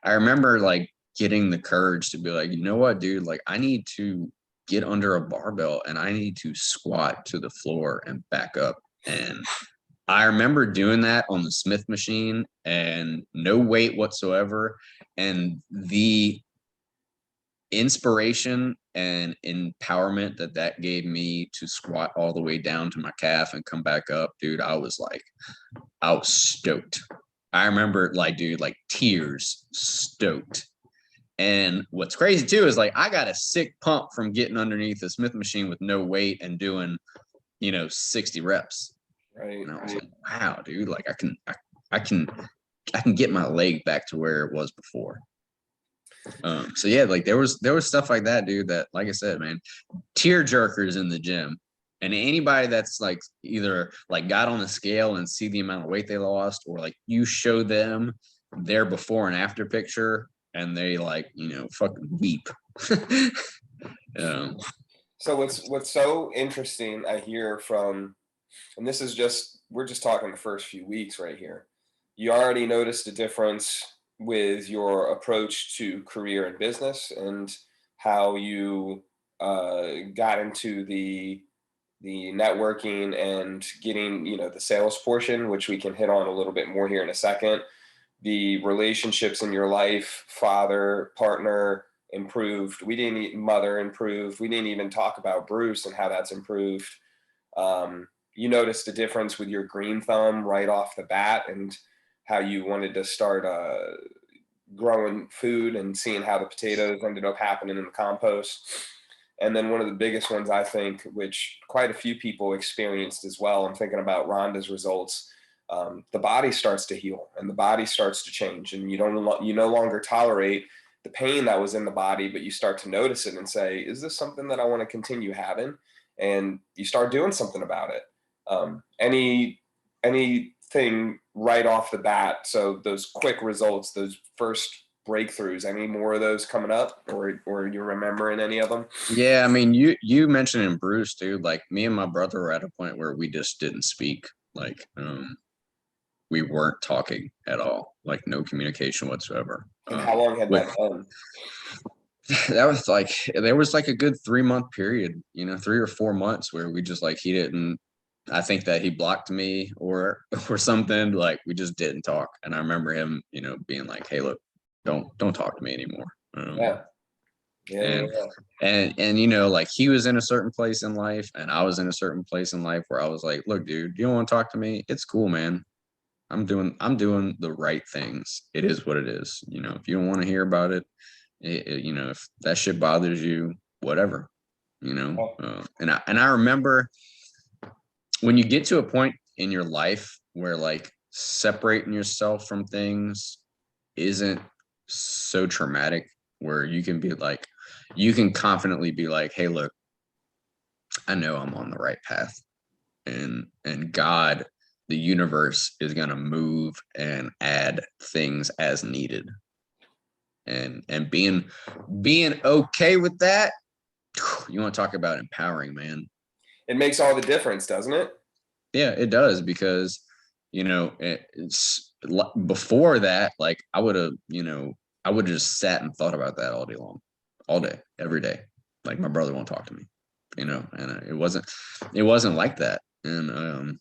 I remember like getting the courage to be like, you know what, dude, like I need to get under a barbell and I need to squat to the floor and back up. And I remember doing that on the Smith machine and no weight whatsoever. And the inspiration and empowerment that gave me to squat all the way down to my calf and come back up, dude, I was stoked. I remember like, dude, like tears, stoked. And what's crazy too is like I got a sick pump from getting underneath the Smith machine with no weight and doing, 60 reps. Right. And I was like, wow, dude, like I can get my leg back to where it was before. So yeah, like there was stuff like that, dude, that like I said, man, tear jerkers in the gym. And anybody that's like either like got on the scale and see the amount of weight they lost, or like you show them their before and after picture and they like, fucking weep. So what's so interesting I hear from, and this is just, we're just talking the first few weeks right here. You already noticed a difference with your approach to career and business and how you got into the networking and getting, the sales portion, which we can hit on a little bit more here in a second. The relationships in your life, father, partner, improved. We didn't mother improved. We didn't even talk about Bruce and how that's improved. You noticed a difference with your green thumb right off the bat and how you wanted to start growing food and seeing how the potatoes ended up happening in the compost. And then one of the biggest ones, I think, which quite a few people experienced as well, I'm thinking about Rhonda's results. The body starts to heal and the body starts to change, and you no longer tolerate the pain that was in the body, but you start to notice it and say, is this something that I want to continue having? And you start doing something about it. Anything right off the bat? So those quick results, those first breakthroughs, any more of those coming up, or you remembering any of them? Yeah, I mean, you mentioned in Bruce, dude, like me and my brother were at a point where we just didn't speak. Like, we weren't talking at all, like no communication whatsoever. And how long had that been? That was like there was like a good 3-month period, 3 or 4 months where we just like he didn't. I think that he blocked me or or something. Like we just didn't talk. And I remember him, being like, "Hey, look, don't talk to me anymore." Yeah. Yeah. And like he was in a certain place in life and I was in a certain place in life where I was like, look, dude, you don't want to talk to me? It's cool, man. I'm doing the right things. It is what it is. If you don't want to hear about it, if that shit bothers you, whatever, and I remember when you get to a point in your life where like separating yourself from things isn't so traumatic, where you can be like, you can confidently be like, hey, look, I know I'm on the right path, and God, the universe is going to move and add things as needed, and being okay with that. You want to talk about empowering, man? It makes all the difference, doesn't it? Yeah, it does, because it's before that, like I would have just sat and thought about that all day long, all day, every day. Like my brother won't talk to me, and it wasn't like that. And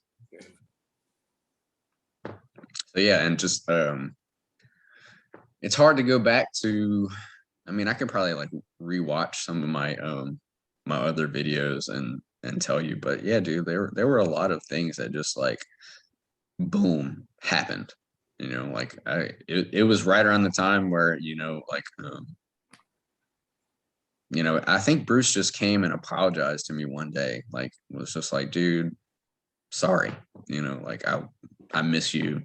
So yeah, and just it's hard to go back to. I mean, I could probably like rewatch some of my other videos and tell you, but yeah, dude, there were a lot of things that just like boom happened. Like it was right around the time where like I think Bruce just came and apologized to me one day, like was just like, dude, sorry, like I miss you,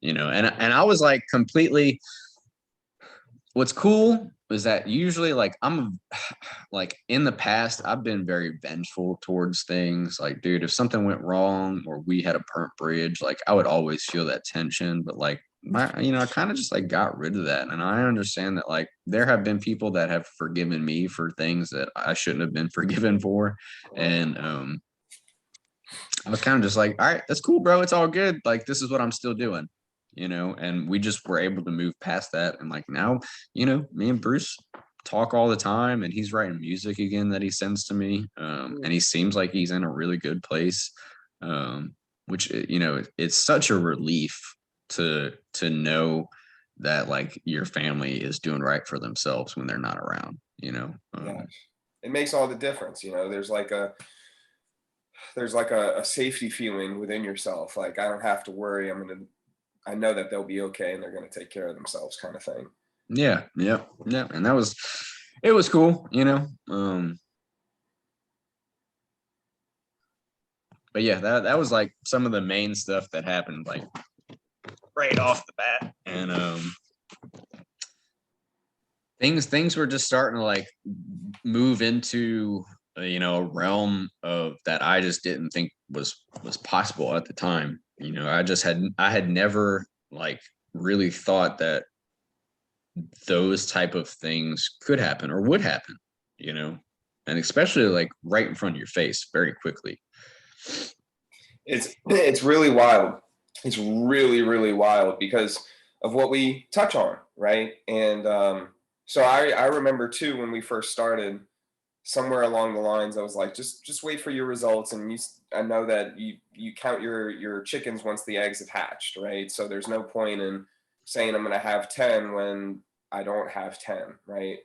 and I was like completely. What's cool is that usually like I'm like in the past I've been very vengeful towards things. Like, dude, if something went wrong or we had a burnt bridge, like I would always feel that tension. But like I kind of just like got rid of that. And I understand that like there have been people that have forgiven me for things that I shouldn't have been forgiven for. And I was kind of just like, all right, that's cool, bro. It's all good. Like, this is what I'm still doing, and we just were able to move past that. And like now, me and Bruce talk all the time, and he's writing music again that he sends to me. And he seems like he's in a really good place. Which, it's such a relief to know that like your family is doing right for themselves when they're not around, Yeah, it makes all the difference. There's like a safety feeling within yourself. Like, I don't have to worry. I know that they'll be okay and they're going to take care of themselves, kind of thing. Yeah, yeah, yeah. And it was cool, but yeah, that was like some of the main stuff that happened like right off the bat. And things were just starting to like move into a realm of that I just didn't think was possible at the time. I had never like really thought that those type of things could happen or would happen, and especially like right in front of your face very quickly. It's really wild. It's really, really wild because of what we touch on, right? And so I remember too, when we first started, somewhere along the lines, I was like, just wait for your results. And I know that you count your chickens once the eggs have hatched, right? So there's no point in saying I'm going to have 10 when I don't have 10, right?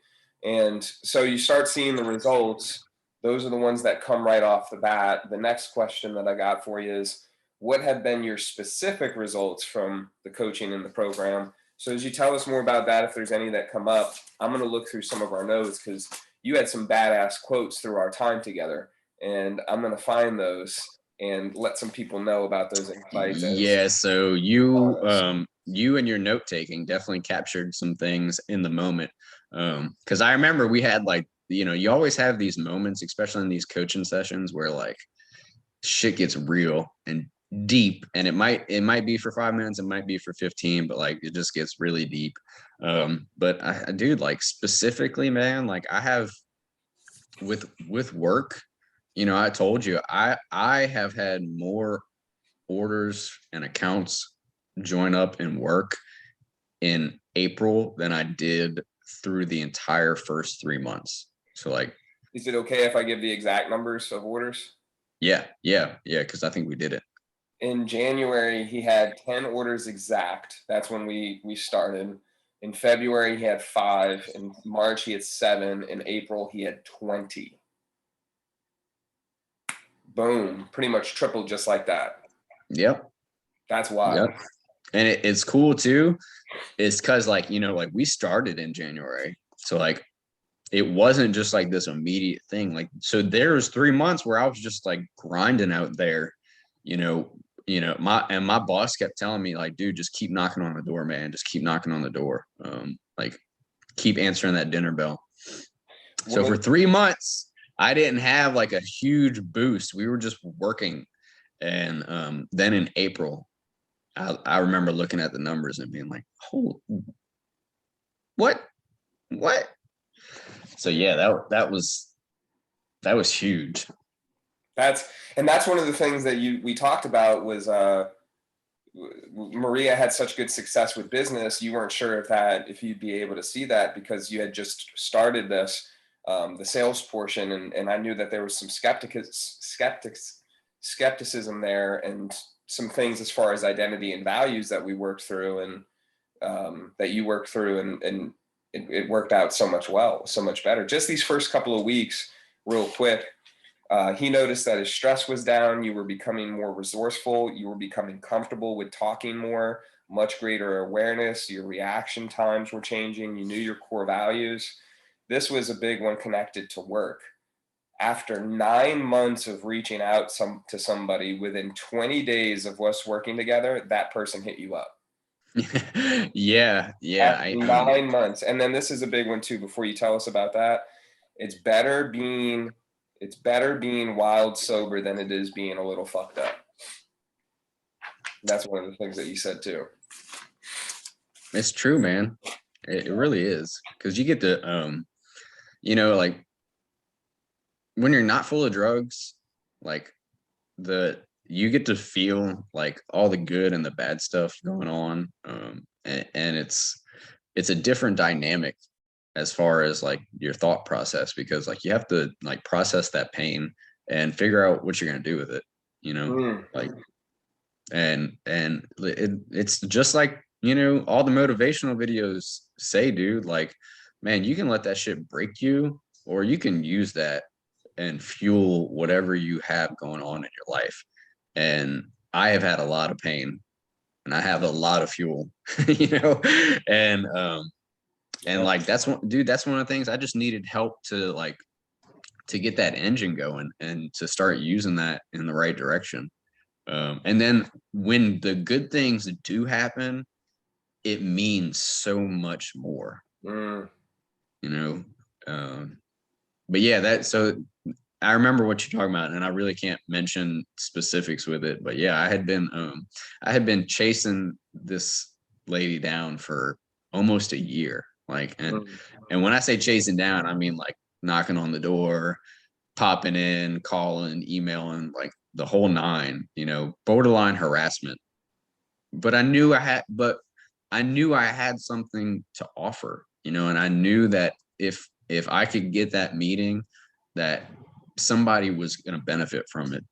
And so you start seeing the results. Those are the ones that come right off the bat. The next question that I got for you is, what have been your specific results from the coaching in the program? So as you tell us more about that, if there's any that come up, I'm going to look through some of our notes because you had some badass quotes through our time together, and I'm going to find those and let some people know about those insights. Yeah, so you and your note taking definitely captured some things in the moment. Because I remember we had like, you always have these moments, especially in these coaching sessions, where like shit gets real and deep, and it might be for 5 minutes, it might be for 15, but like it just gets really deep. But dude, like specifically, man, like I have with work, I told you I have had more orders and accounts join up in work in April than I did through the entire first 3 months. So like, Is it okay if I give the exact numbers of orders? yeah, because I think we did it. In January, he had 10 orders exact. That's when we started. In February, he had 5. In March, he had 7. In April, he had 20. Boom. Pretty much tripled just like that. Yep. That's wild. Yep. And it's cool too. It's because like, like we started in January. So like it wasn't just like this immediate thing. Like, so there was 3 months where I was just like grinding out there, my boss kept telling me like, dude, just keep knocking on the door, man. Just keep knocking on the door. Like keep answering that dinner bell. So for 3 months, I didn't have like a huge boost. We were just working. And then in April, I remember looking at the numbers and being like, "Oh, what? So yeah, that was huge. That's one of the things that we talked about was Maria had such good success with business. You weren't sure if you'd be able to see that because you had just started this the sales portion, and I knew that there was some skepticism there, and some things as far as identity and values that we worked through, and that you worked through, and it worked out so much better. Just these first couple of weeks, real quick, he noticed that his stress was down. You were becoming more resourceful. You were becoming comfortable with talking more, much greater awareness. Your reaction times were changing. You knew your core values. This was a big one connected to work. After 9 months of reaching out to somebody, within 20 days of us working together, that person hit you up. Yeah, yeah. After 9 months. And then this is a big one too, before you tell us about that. It's better being wild sober than it is being a little fucked up. That's one of the things that you said too. It's true, man. It really is. Because you get to like when you're not full of drugs, like you get to feel like all the good and the bad stuff going on. And it's a different dynamic as far as like your thought process, because like you have to like process that pain and figure out what you're going to do with it, like, it's just like, all the motivational videos say, dude, like, man, you can let that shit break you, or you can use that and fuel whatever you have going on in your life. And I have had a lot of pain, and I have a lot of fuel, and like that's one of the things I just needed help to get that engine going and to start using that in the right direction. And then when the good things do happen, it means so much more, Mm. But yeah, so I remember what you're talking about, and I really can't mention specifics with it, but yeah, I had been chasing this lady down for almost a year. Like, and when I say chasing down, I mean like knocking on the door, popping in, calling, emailing, like the whole nine, borderline harassment. But I knew I had something to offer, and I knew that if I could get that meeting, that somebody was going to benefit from it,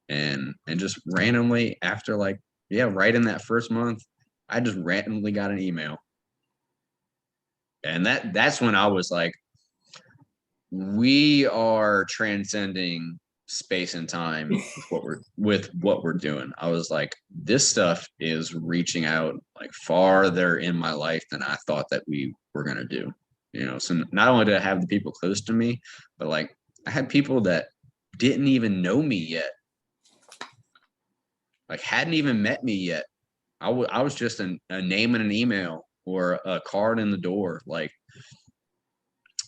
and just randomly after right in that first month, I just randomly got an email. And that's when I was like, we are transcending space and time with what we're doing. I was like, this stuff is reaching out like farther in my life than I thought that we were going to do. So not only did I have the people close to me, but like I had people that didn't even know me yet, like hadn't even met me yet. I was just a name in an email or a card in the door, like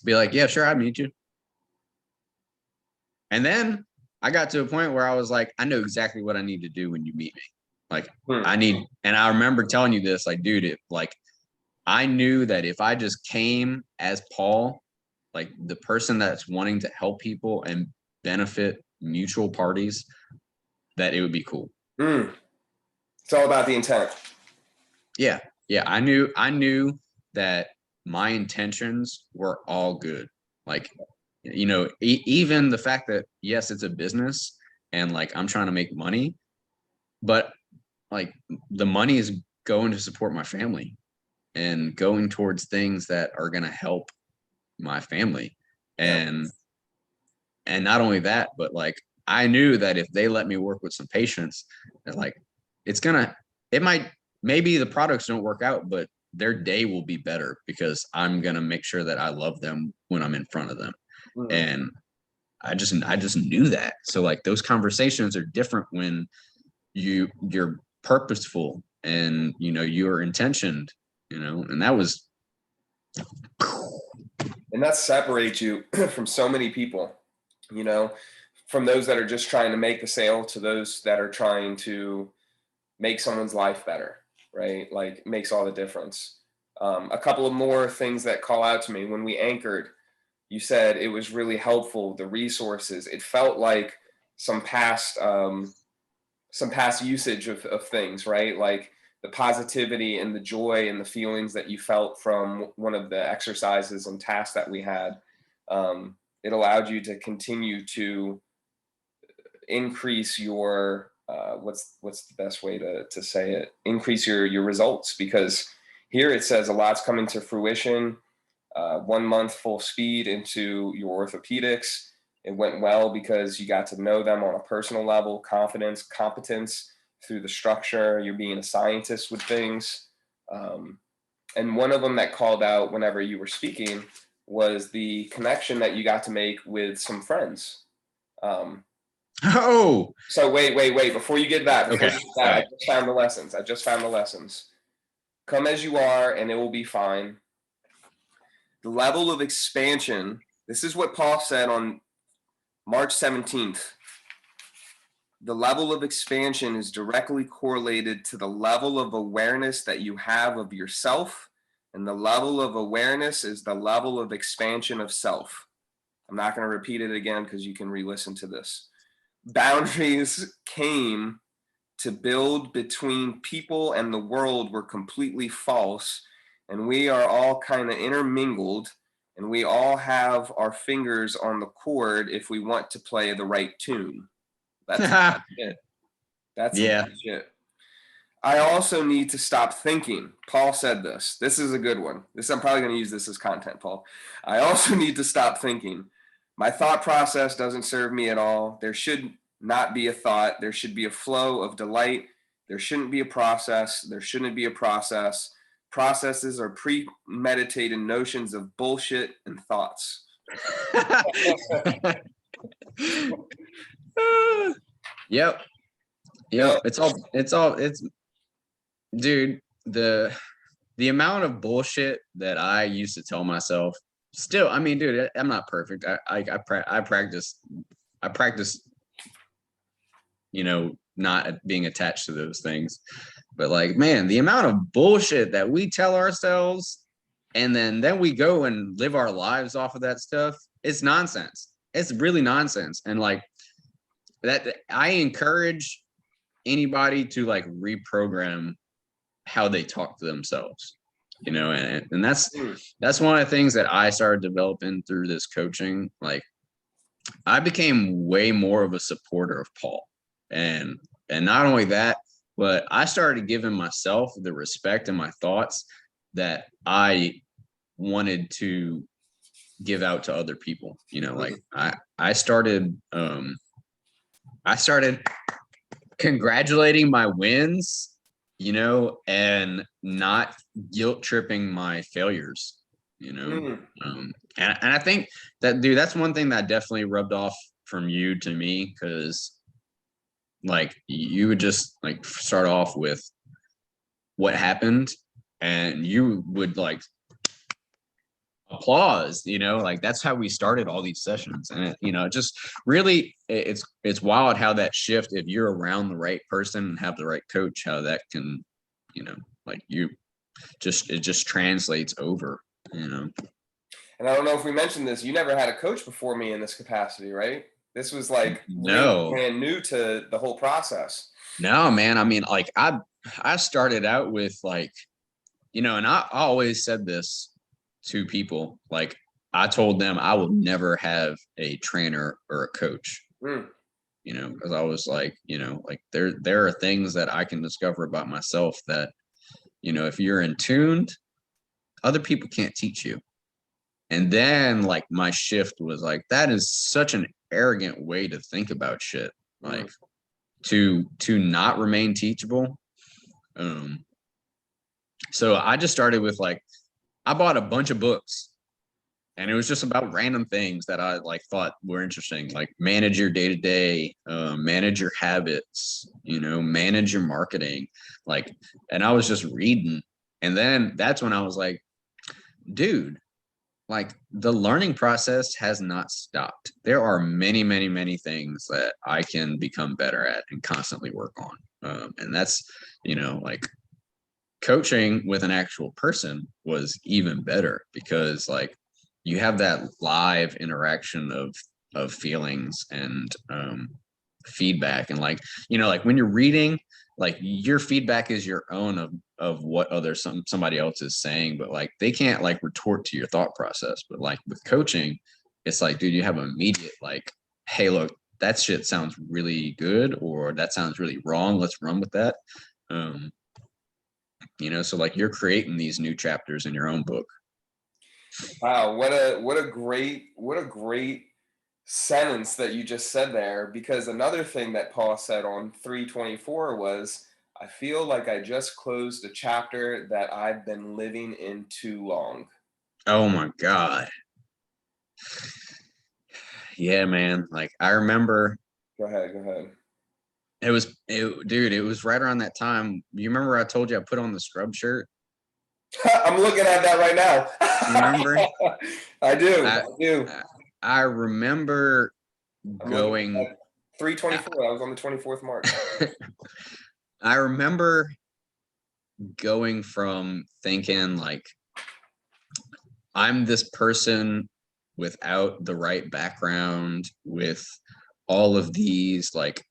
be like, yeah, sure, I'd meet you. And then I got to a point where I was like, I know exactly what I need to do when you meet me. Like and I remember telling you this, like, dude, I knew that if I just came as Paul, like the person that's wanting to help people and benefit mutual parties, that it would be cool. It's all about the intent. Yeah. Yeah. I knew that my intentions were all good. Like, even the fact that, yes, it's a business and like I'm trying to make money, but like the money is going to support my family and going towards things that are going to help my family. And not only that, but like I knew that if they let me work with some patients, that like maybe the products don't work out, but their day will be better because I'm going to make sure that I love them when I'm in front of them. And I just knew that. So like those conversations are different when you're purposeful and you're intentioned, and that separates you from so many people, from those that are just trying to make the sale to those that are trying to make someone's life better, right? Like makes all the difference. A couple of more things that call out to me: when we anchored, you said it was really helpful, the resources. It felt like some past usage of things, right? Like the positivity and the joy and the feelings that you felt from one of the exercises and tasks that we had. It allowed you to continue to increase your what's the best way to say it? Increase your results, because here it says a lot's coming to fruition. 1 month full speed into your orthopedics. It went well because you got to know them on a personal level, confidence, competence through the structure. You're being a scientist with things. And one of them that called out whenever you were speaking was the connection that you got to make with some friends. Oh, So wait. Before you get that, okay. I just found the lessons. Come as you are, and it will be fine. The level of expansion. This is what Paul said on March 17th. The level of expansion is directly correlated to the level of awareness that you have of yourself, and the level of awareness is the level of expansion of self. I'm not going to repeat it again because you can re-listen to this. Boundaries came to build between people and the world were completely false, and we are all kind of intermingled, and we all have our fingers on the chord if we want to play the right tune. That's it. That's shit. I also need to stop thinking. Paul said this. This is a good one. I'm probably going to use this as content, Paul. I also need to stop thinking. My thought process doesn't serve me at all. There should not be a thought. There should be a flow of delight. There shouldn't be a process. There shouldn't be a process. Processes are premeditated notions of bullshit and thoughts. Yep. It's dude, the amount of bullshit that I used to tell myself still, I mean, dude, I'm not perfect. I practice, not being attached to those things. But like, man, the amount of bullshit that we tell ourselves and then we go and live our lives off of that stuff, it's nonsense. It's really nonsense. And like that, I encourage anybody to like reprogram how they talk to themselves, and that's one of the things that I started developing through this coaching. Like I became way more of a supporter of Paul, and not only that, but I started giving myself the respect and my thoughts that I wanted to give out to other people. Like I started congratulating my wins, and not guilt tripping my failures, and I think that, dude, that's one thing that definitely rubbed off from you to me, because like you would just like start off with what happened and you would like applause, like that's how we started all these sessions. And just really, it's wild how that shift, if you're around the right person and have the right coach, how that can, like it just translates over. And I don't know if we mentioned this, you never had a coach before me in this capacity, right? This was like brand new to the whole process. No, man. I mean, like I started out with like, and I always said this to people, like I told them I will never have a trainer or a coach, because I was like, like there are things that I can discover about myself that, if you're in tuned, other people can't teach you. And then like my shift was like, that is such an arrogant way to think about shit, like to not remain teachable. So I just started with like, I bought a bunch of books, and it was just about random things that I like thought were interesting, like manage your day-to-day, manage your habits, manage your marketing, like, and I was just reading. And then that's when I was like, dude, like the learning process has not stopped. There are many, many, many things that I can become better at and constantly work on. And that's, like coaching with an actual person was even better, because like you have that live interaction of feelings and feedback, and like like when you're reading, like your feedback is your own of what somebody else is saying, but like they can't like retort to your thought process. But like with coaching, it's like, dude, you have immediate like, hey, look, that shit sounds really good, or that sounds really wrong. Let's run with that. Um, so like you're creating these new chapters in your own book. Wow, what a great sentence that you just said there, because another thing that Paul said on 324 was, I feel like I just closed a chapter that I've been living in too long. Oh my God. Yeah, man. Like I remember Go ahead, go ahead. dude, it was right around that time. You remember I told you I put on the scrub shirt? I'm looking at that right You remember? now. I do. I I do. I, I remember I'm looking going at 324. I was on the 24th March. I remember going from thinking like I'm this person without the right background, with all of these like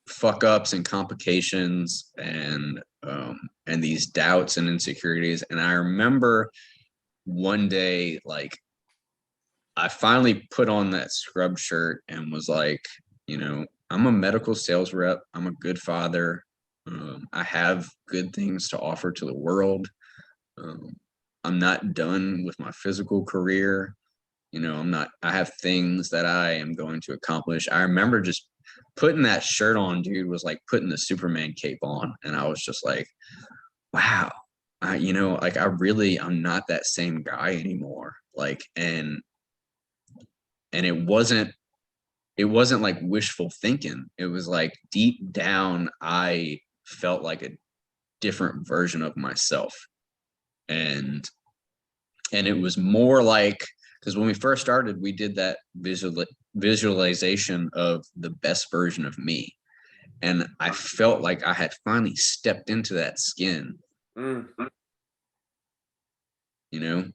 fuck ups and complications, and these doubts and insecurities. And I remember one day, like, I finally put on that scrub shirt and was like, I'm a medical sales rep. I'm a good father. I have good things to offer to the world. Um, I'm not done with my physical career. I have things that I am going to accomplish. I remember just putting that shirt on, dude, was like putting the Superman cape on. And I was just like, wow, like I'm not that same guy anymore. Like, and it wasn't like wishful thinking. It was like deep down, I felt like a different version of myself. And it was more like, because when we first started, we did that visualization of the best version of me, and I felt like I had finally stepped into that skin. Mm.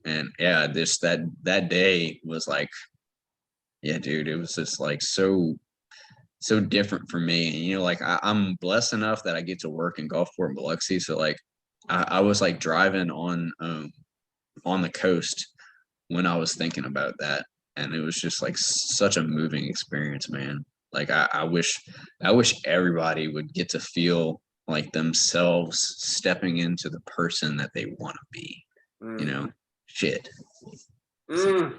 And yeah, this that day was like, yeah, dude, it was just like so different for me. And like I'm blessed enough that I get to work in Gulfport and Biloxi, so like I was like driving on the coast when I was thinking about that. And it was just like such a moving experience, man. Like I wish everybody would get to feel like themselves stepping into the person that they want to be. You Mm. know, shit. It's Mm.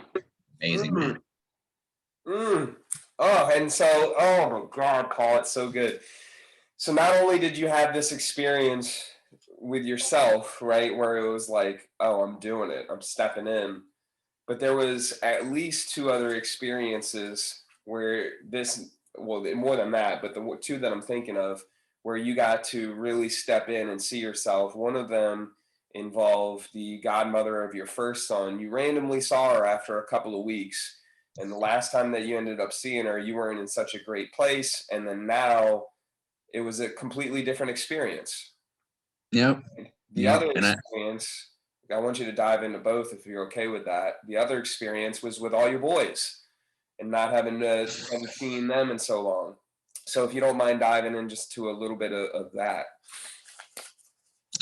amazing, man. Mm. Mm. Oh, and so, oh my God, Paul, it's so good. So not only did you have this experience with yourself, right, where it was like, oh, I'm doing it, I'm stepping in, but there was at least two other experiences where this, well, more than that, but the two that I'm thinking of, where you got to really step in and see yourself. One of them involved the godmother of your first son. You randomly saw her after a couple of weeks, and the last time that you ended up seeing her, you weren't in such a great place, and then now it was a completely different experience. Yep. The Yep. other And experience, I want you to dive into both if you're okay with that. The other experience was with all your boys and not having to haven't seen them in so long. So if you don't mind diving in just to a little bit of that.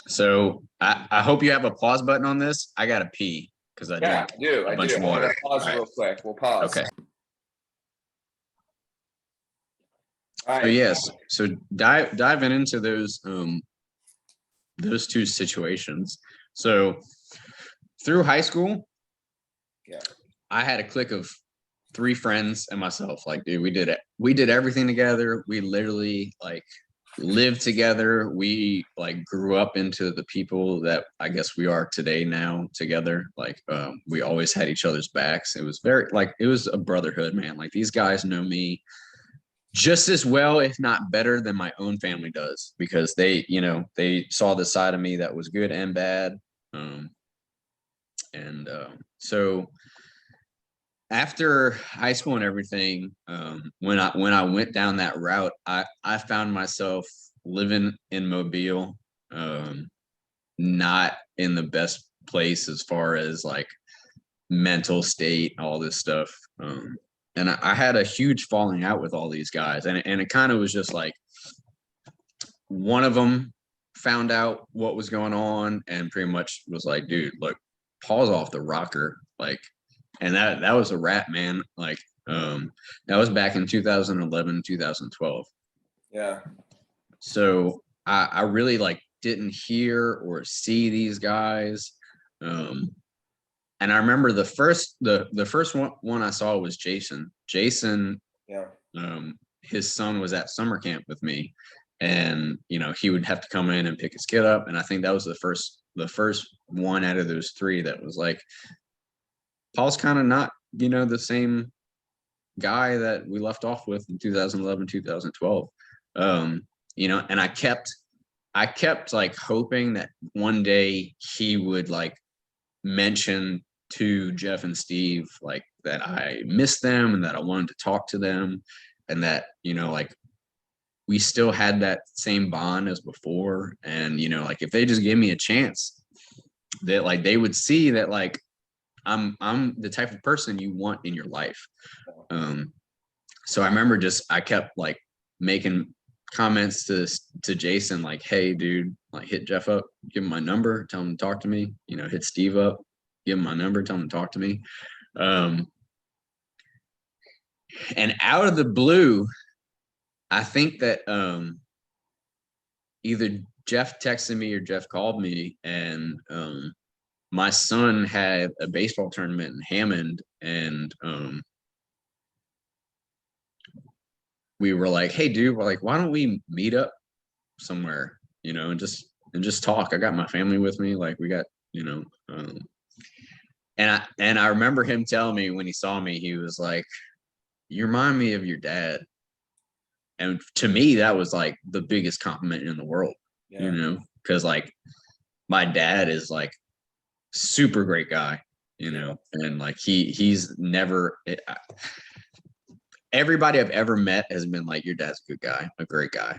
so I hope you have a pause button on this. I gotta pee because I Yeah, drank I do. a I bunch do. of I'm gonna water. pause All right. real quick. We'll pause. Okay. All So right. yes. So diving into those two situations. So through high school, Yeah. I had a clique of three friends and myself. Like, dude, we did it. We did everything together. We literally like lived together. We like grew up into the people that I guess we are today now together. Like, we always had each other's backs. It was very like it was a brotherhood, man. Like these guys know me just as well, if not better, than my own family does, because they saw the side of me that was good and bad. So after high school and everything, when I went down that route, I found myself living in Mobile, not in the best place as far as like mental state, all this stuff. And I had a huge falling out with all these guys, and it kind of was just like one of them found out what was going on and pretty much was like, dude, look, Paul's off the rocker, like, and that was a wrap, man. Like That was back in 2011, 2012. Yeah. So I really like didn't hear or see these guys. And I remember the first one I saw was Jason. Jason, Yeah. his son was at summer camp with me, and he would have to come in and pick his kid up. And I think that was the first one out of those three that was like, Paul's kind of not the same guy that we left off with in 2011, 2012. And I kept like hoping that one day he would like mention to Jeff and Steve like that I missed them and that I wanted to talk to them, and that like we still had that same bond as before. And like if they just give me a chance, that like they would see that like I'm the type of person you want in your life. um so I remember I kept like making comments to Jason like, hey dude, like hit Jeff up, give him my number, tell him to talk to me. Hit Steve up, give him my number, tell him to talk to me. um and out of the blue, I think that either Jeff texted me or Jeff called me, and my son had a baseball tournament in Hammond, and we were like, hey dude, we're like, why don't we meet up somewhere, and just talk. I got my family with me, like we got, and I remember him telling me when he saw me, he was like, you remind me of your dad. And to me, that was like the biggest compliment in the world, Yeah. because like my dad is like super great guy, and like he's never everybody I've ever met has been like, your dad's a good guy, a great guy.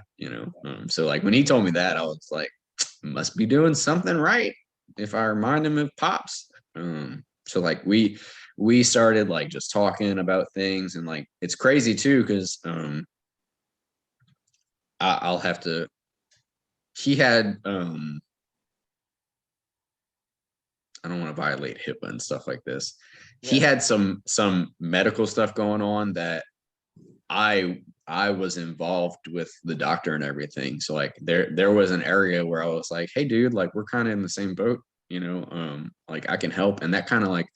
So like when he told me that, I was like, must be doing something right if I remind him of Pops. So like we started like just talking about things, and like it's crazy too because I'll have to. He had I don't want to violate HIPAA and stuff like this. He Yeah. had some medical stuff going on that I was involved with the doctor and everything. So like there was an area where I was like, hey dude, like we're kind of in the same boat, like I can help. And that kind of like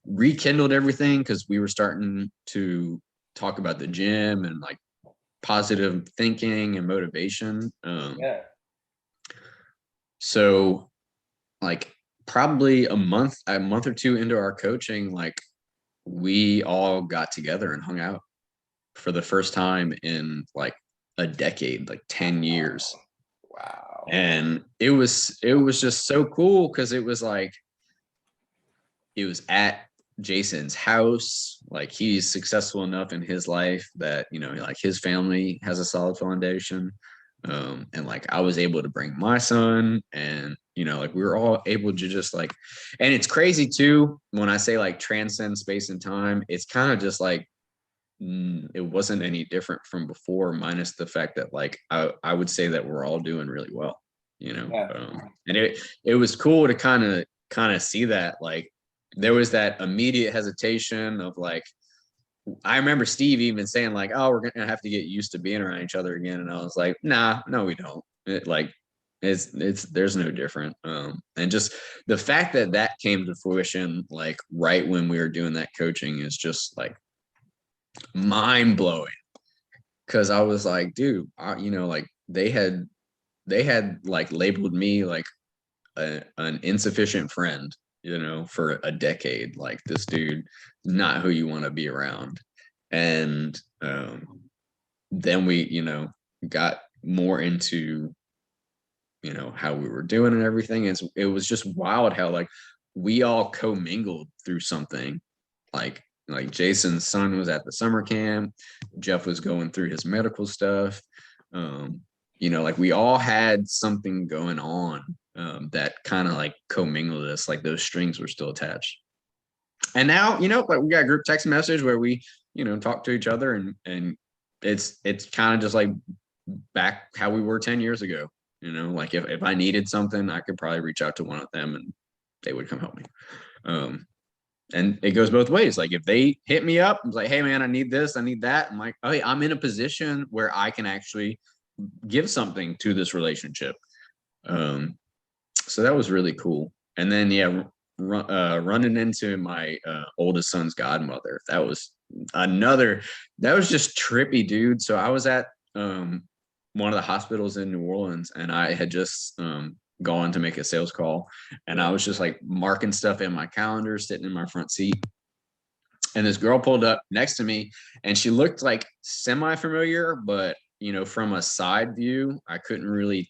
rekindled everything because we were starting to talk about the gym and like positive thinking and motivation. Yeah. So like probably a month or two into our coaching, like we all got together and hung out for the first time in like a decade, like 10 years. Wow. And it was just so cool because it was like it was at Jason's house. Like he's successful enough in his life that like his family has a solid foundation. And like I was able to bring my son, and like we were all able to just like, and it's crazy too when I say like transcend space and time. It's kind of just like it wasn't any different from before, minus the fact that like I would say that we're all doing really well, Yeah. and it was cool to kind of see that. Like there was that immediate hesitation of like, I remember Steve even saying like, oh, we're gonna have to get used to being around each other again, and I was like, nah, no we don't. It's there's no different. And just the fact that that came to fruition like right when we were doing that coaching is just like mind blowing, because I was like, dude, like they had like labeled me like an insufficient friend, for a decade. Like this dude, not who you want to be around. And then we, got more into, how we were doing and everything. It was just wild how like we all commingled through something. Like Jason's son was at the summer camp. Jeff was going through his medical stuff. Like we all had something going on, that kind of like commingled us. Like those strings were still attached. And now, like we got a group text message where we, talk to each other, and it's kind of just like back how we were 10 years ago. Like if I needed something, I could probably reach out to one of them and they would come help me. And it goes both ways. Like if they hit me up, I'm like, hey man, I need this, I need that. I'm like, oh, hey, I'm in a position where I can actually give something to this relationship. Um, so that was really cool. And then yeah, running into my oldest son's godmother, another that was just trippy, dude. So I was at one of the hospitals in New Orleans, and I had just gone to make a sales call, and I was just like marking stuff in my calendar, sitting in my front seat, and this girl pulled up next to me, and she looked like semi-familiar, but from a side view I couldn't really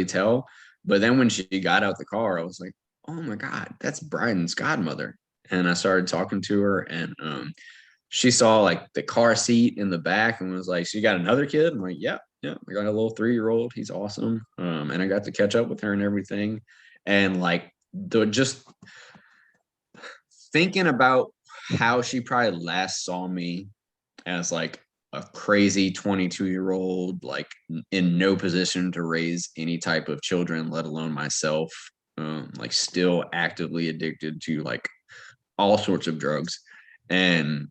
tell. But then when she got out the car, I was like, oh my God, that's Bryden's godmother. And I started talking to her, and she saw like the car seat in the back and was like, so you got another kid? I'm like, yeah, yeah, I got a little 3-year-old. He's awesome. And I got to catch up with her and everything. And like just thinking about how she probably last saw me as like a crazy 22-year-old, like in no position to raise any type of children, let alone myself, like still actively addicted to like all sorts of drugs. And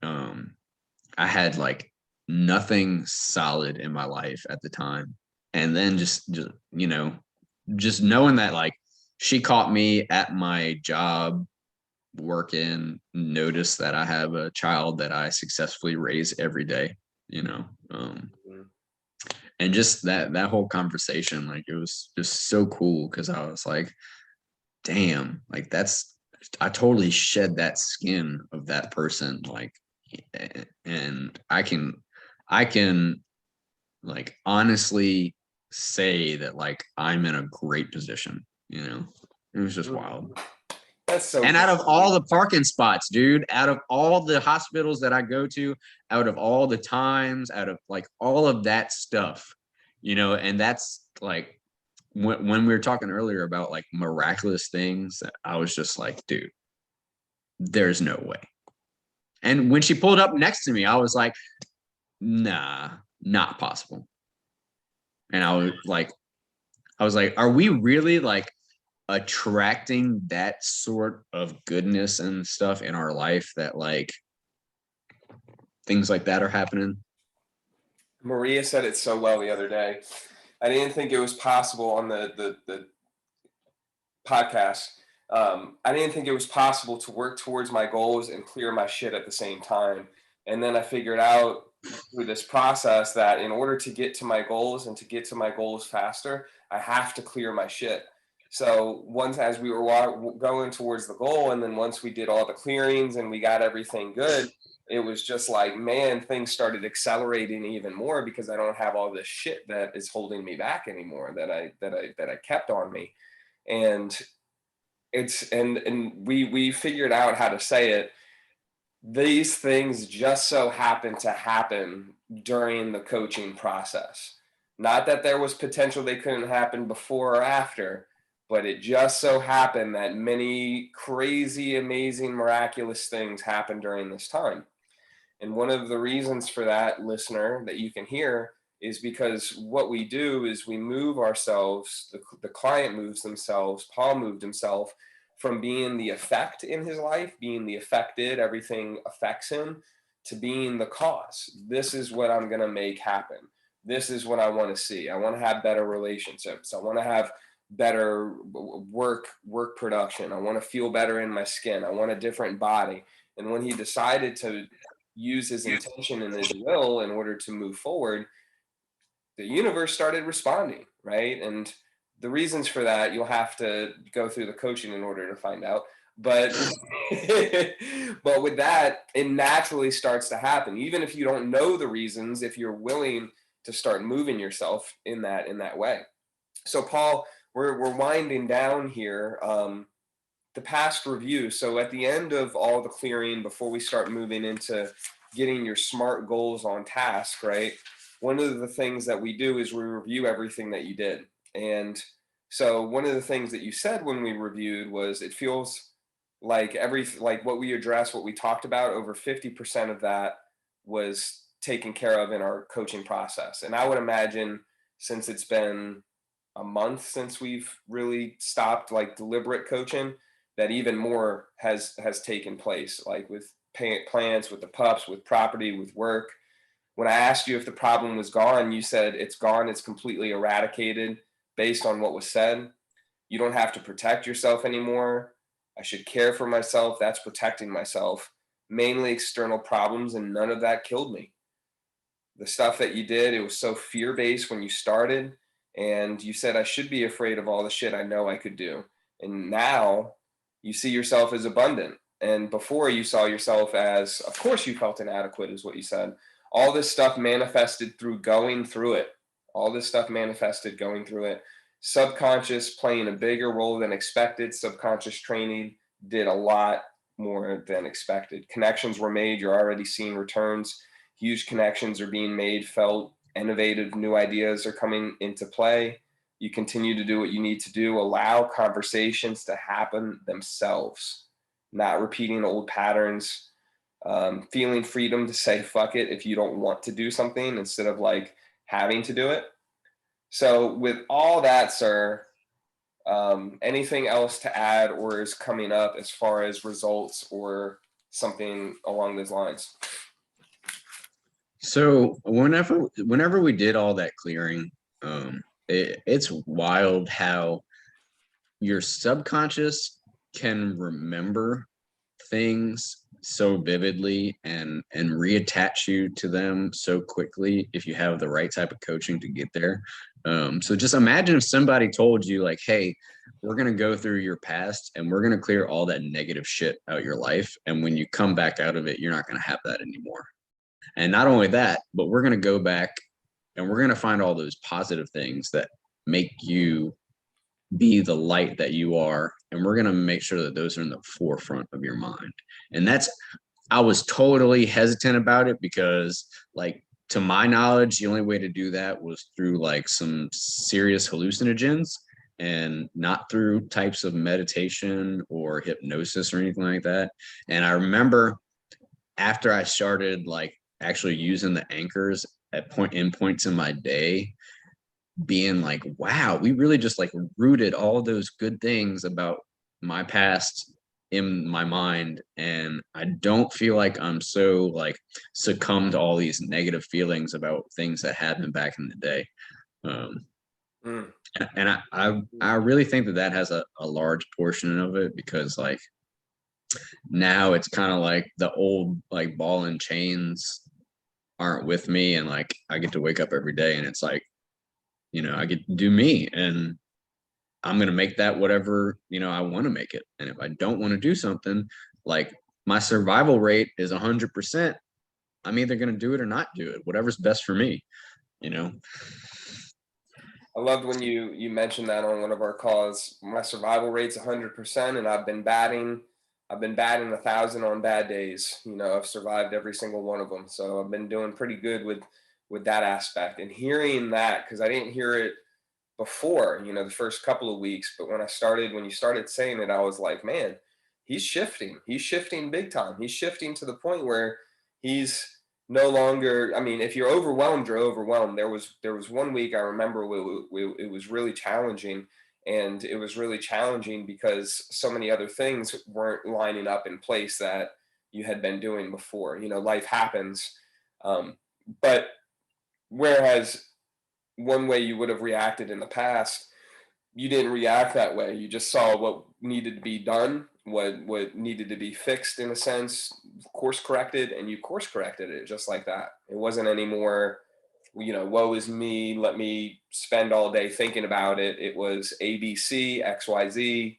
I had like nothing solid in my life at the time. And then just knowing that like she caught me at my job working, notice that I have a child that I successfully raise every day, you know. And just that whole conversation, like it was just so cool because I was like, damn, like I totally shed that skin of that person, like, and I can like honestly say that like I'm in a great position, you know. It was just wild. That's so And cool. out of all the parking spots, dude, out of all the hospitals that I go to, out of all the times, out of like all of that stuff, and that's like when we were talking earlier about like miraculous things, I was just like, dude, there's no way. And when she pulled up next to me, I was like, nah, not possible. And I was like, are we really like attracting that sort of goodness and stuff in our life that like things like that are happening? Maria said it so well the other day. I didn't think it was possible on the podcast. I didn't think it was possible to work towards my goals and clear my shit at the same time. And then I figured out through this process that in order to get to my goals and to get to my goals faster, I have to clear my shit. So once as we were going towards the goal, and then once we did all the clearings and we got everything good, it was just like, man, things started accelerating even more because I don't have all this shit that is holding me back anymore that I kept on me. And we figured out how to say it. These things just so happen to happen during the coaching process. Not that there was potential they couldn't happen before or after, but it just so happened that many crazy, amazing, miraculous things happened during this time. And one of the reasons for that, listener, that you can hear is because what we do is we move ourselves, the client moves themselves, Paul moved himself from being the effect in his life, being the affected, everything affects him, to being the cause. This is what I'm going to make happen. This is what I want to see. I want to have better relationships. I want to have better work production. I want to feel better in my skin. I want a different body. And when he decided to use his intention and his will in order to move forward, the universe started responding, right? And the reasons for that, you'll have to go through the coaching in order to find out. But but with that, it naturally starts to happen. Even if you don't know the reasons, if you're willing to start moving yourself in that way. So Paul, we're winding down here. The past review. So at the end of all the clearing, before we start moving into getting your SMART goals on task, right? One of the things that we do is we review everything that you did. And so one of the things that you said when we reviewed was it feels like like what we addressed, what we talked about, over 50% of that was taken care of in our coaching process. And I would imagine, since it's been a month since we've really stopped like deliberate coaching, that even more has taken place, like with plants, with the pups, with property, with work. When I asked you if the problem was gone, you said it's gone, it's completely eradicated based on what was said. You don't have to protect yourself anymore. I should care for myself. That's protecting myself. Mainly external problems, and none of that killed me. The stuff that you did, it was so fear based when you started. And you said, I should be afraid of all the shit I know I could do. And now you see yourself as abundant. And before you saw yourself as, of course, you felt inadequate, is what you said. All this stuff manifested through going through it. All this stuff manifested going through it. Subconscious playing a bigger role than expected. Subconscious training did a lot more than expected. Connections were made. You're already seeing returns. Huge connections are being made, felt, innovative new ideas are coming into play. You continue to do what you need to do. Allow conversations to happen themselves, not repeating old patterns. Feeling freedom to say fuck it if you don't want to do something instead of like having to do it. So, with all that, sir, anything else to add or is coming up as far as results or something along those lines? So whenever we did all that clearing, it's wild how your subconscious can remember things so vividly and reattach you to them so quickly if you have the right type of coaching to get there. So just imagine if somebody told you like, hey, we're going to go through your past and we're going to clear all that negative shit out your life, and when you come back out of it, you're not going to have that anymore. And not only that, but we're going to go back and we're going to find all those positive things that make you be the light that you are. And we're going to make sure that those are in the forefront of your mind. And that's, I was totally hesitant about it because, like, to my knowledge, the only way to do that was through like some serious hallucinogens and not through types of meditation or hypnosis or anything like that. And I remember after I started like actually using the anchors at points in my day, being like, wow, we really just like rooted all those good things about my past in my mind, and I don't feel like I'm so like succumbed to all these negative feelings about things that happened back in the day. um Mm. and I really think that that has a large portion of it, because like now it's kind of like the old like ball and chains aren't with me, and like I get to wake up every day and it's like, I get to do me, and I'm going to make that whatever, I want to make it. And if I don't want to do something, like my survival rate is 100%, I'm either going to do it or not do it, whatever's best for me, you know? I loved when you mentioned that on one of our calls. My survival rate's 100%, and I've been batting 1,000 on bad days. I've survived every single one of them, so I've been doing pretty good with that aspect. And hearing that, because I didn't hear it before, the first couple of weeks, but when you started saying it, I was like, man, he's shifting. He's shifting big time. He's shifting to the point where he's no longer. I mean, if you're overwhelmed, you're overwhelmed. There was one week I remember it was really challenging, and it was really challenging because so many other things weren't lining up in place that you had been doing before. Life happens, but whereas one way you would have reacted in the past, you didn't react that way. You just saw what needed to be done, what needed to be fixed in a sense, course corrected, and you course corrected it just like that. It wasn't anymore, woe is me, let me spend all day thinking about it. It was ABC, XYZ,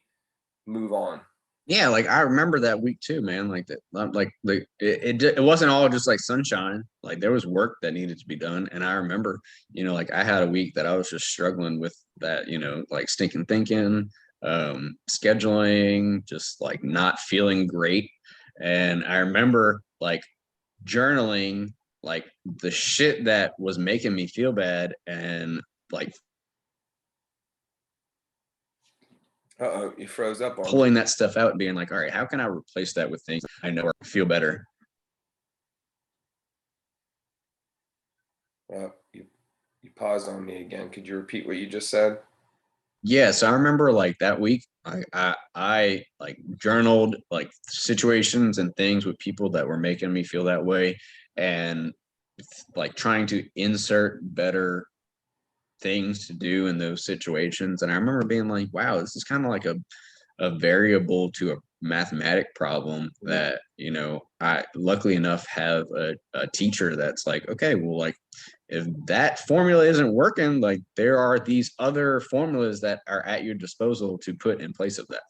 move on. Yeah, like I remember that week too, man. Like that, like it wasn't all just like sunshine. Like there was work that needed to be done, and I remember, like I had a week that I was just struggling with that, like stinking thinking, scheduling, just like not feeling great. And I remember like journaling like the shit that was making me feel bad, and like Uh-oh, you froze up on me. pulling that stuff out and being like, all right, how can I replace that with things I know feel better? You paused on me again. Could you repeat what you just said? Yeah, so I remember like that week, I like journaled like situations and things with people that were making me feel that way, and like trying to insert better things to do in those situations. And I remember being like, wow, this is kind of like a variable to a mathematic problem Mm, that, I luckily enough have a teacher that's like, okay, well, like if that formula isn't working, like there are these other formulas that are at your disposal to put in place of that.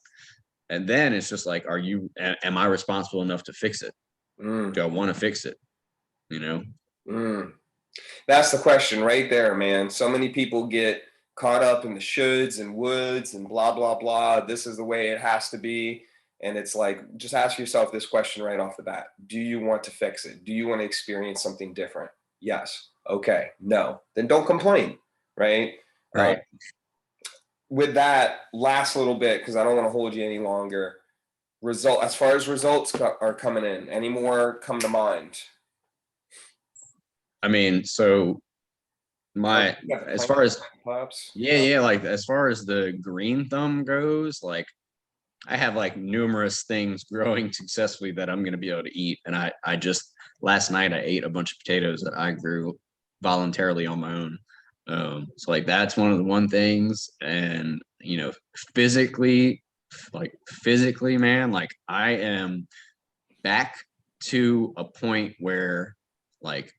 And then it's just like, am I responsible enough to fix it? mm, Do I want to fix it? You know? mm. That's the question right there, man. So many people get caught up in the shoulds and woulds and blah, blah, blah. This is the way it has to be. And it's like, just ask yourself this question right off the bat. Do you want to fix it? Do you want to experience something different? Yes. Okay. No. Then don't complain, right? Uh, Right. with that last little bit, because I don't want to hold you any longer. As far as results are coming in, any more come to mind? I mean, so Oh, my, you got the as plank far as, claps. yeah, yeah, like as far as the green thumb goes, like I have like numerous things growing successfully that I'm going to be able to eat. And I just last night I ate a bunch of potatoes that I grew voluntarily on my own. So like that's one of the one things. And physically, physically, man, like I am back to a point where like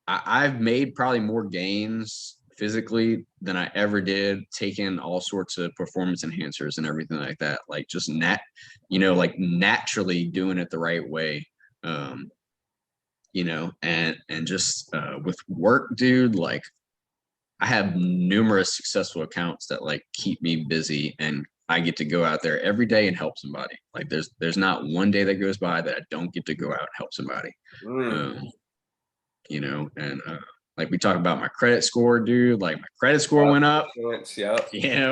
I've made probably more gains physically than I ever did, taking all sorts of performance enhancers and everything like that. Like just like naturally doing it the right way. Um, and just with work, dude, like I have numerous successful accounts that like keep me busy and I get to go out there every day and help somebody. Like there's not one day that goes by that I don't get to go out and help somebody. Mm. Um, and like we talked about my credit score, dude, like my credit score Yep. went up, Influence. Yep.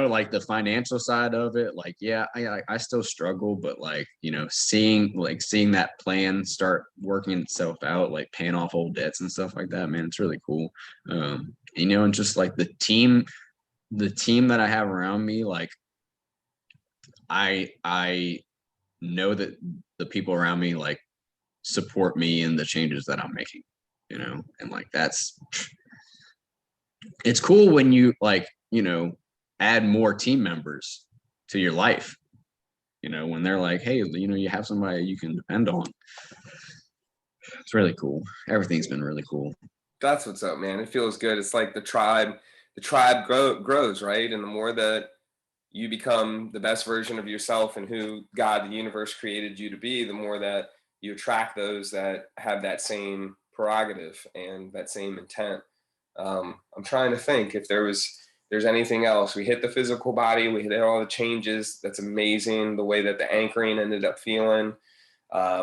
like the financial side of it, like, yeah, I still struggle, but like, seeing that plan start working itself out, like paying off old debts and stuff like that, man, it's really cool. And just like the team that I have around me, like I know that the people around me like support me in the changes that I'm making, and like it's cool when you like add more team members to your life, when they're like, hey, you have somebody you can depend on. It's really cool. Everything's been really cool. That's what's up, man. It feels good. It's like the tribe grows, right? And the more that you become the best version of yourself and who God, the universe created you to be, the more that you attract those that have that same prerogative and that same intent. I'm trying to think if there's anything else. We hit the physical body, we hit all the changes. That's amazing. The way that the anchoring ended up feeling.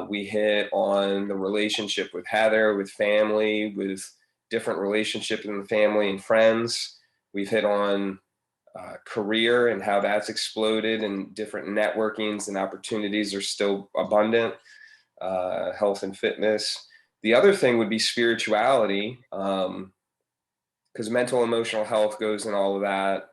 We hit on the relationship with Heather, with family, with different relationships in the family and friends. We've hit on career and how that's exploded and different networkings and opportunities are still abundant, health and fitness. The other thing would be spirituality, because mental emotional health goes in all of that.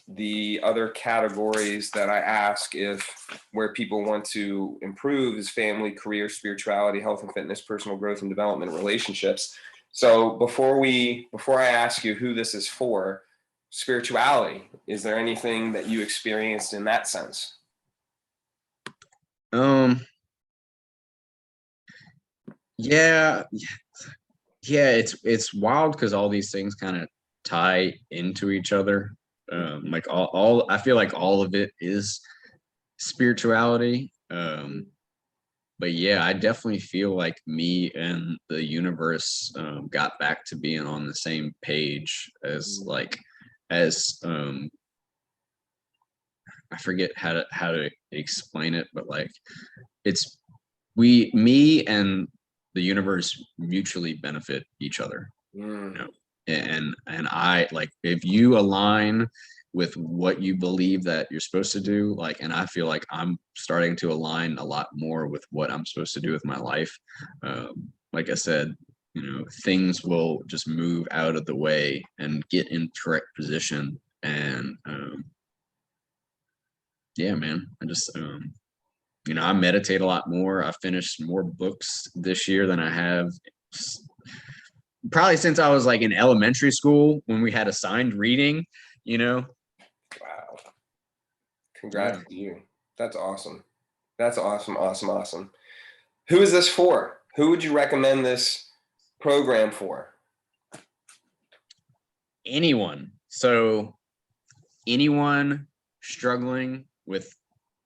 The other categories that I ask if where people want to improve is family, career, spirituality, health and fitness, personal growth and development, relationships. So before I ask you who this is for, spirituality, is there anything that you experienced in that sense? um yeah, yeah, it's wild because all these things kind of tie into each other. Like all I feel like all of it is spirituality. But yeah, I definitely feel like me and the universe got back to being on the same page as I forget how to explain it, but like it's me and the universe mutually benefit each other, you Mm, know. And I like if you align with what you believe that you're supposed to do, like, and I feel like I'm starting to align a lot more with what I'm supposed to do with my life. Like I said, things will just move out of the way and get in correct position And yeah, man, I just I meditate a lot more. I finished more books this year than I have probably since I was like in elementary school when we had assigned reading, you know. Wow. Yeah. Congrats to you. That's awesome. That's awesome, awesome, awesome. Who is this for? Who would you recommend this program for? Anyone. So anyone struggling with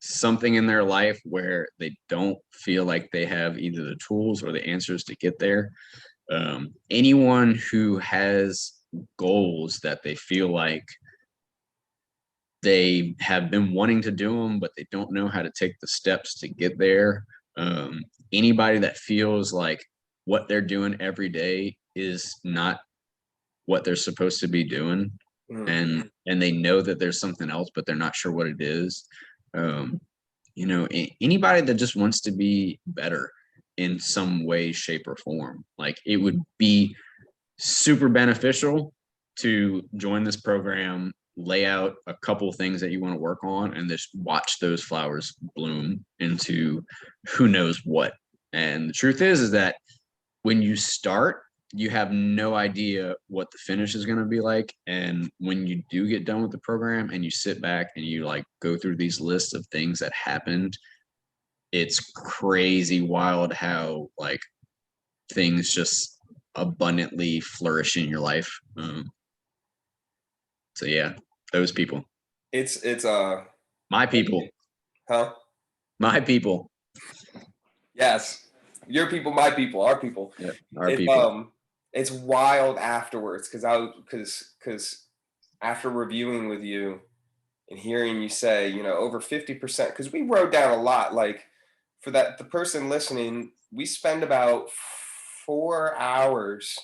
something in their life where they don't feel like they have either the tools or the answers to get there. Anyone who has goals that they feel like they have been wanting to do them, but they don't know how to take the steps to get there. Anybody that feels like what they're doing every day is not what they're supposed to be doing, Mm. and they know that there's something else, but they're not sure what it is. Anybody that just wants to be better in some way, shape, or form, like it would be super beneficial to join this program, lay out a couple things that you want to work on, and just watch those flowers bloom into who knows what. And the truth is that when you start, you have no idea what the finish is going to be like. And when you do get done with the program and you sit back and you like go through these lists of things that happened, it's crazy wild how like things just abundantly flourish in your life. So yeah, those people, It's my people, huh? my people. Yes. Your people, my people, our people. Yeah, our It people. it's wild afterwards because after reviewing with you and hearing you say, over 50%, because we wrote down a lot, like for that the person listening, we spend about 4 hours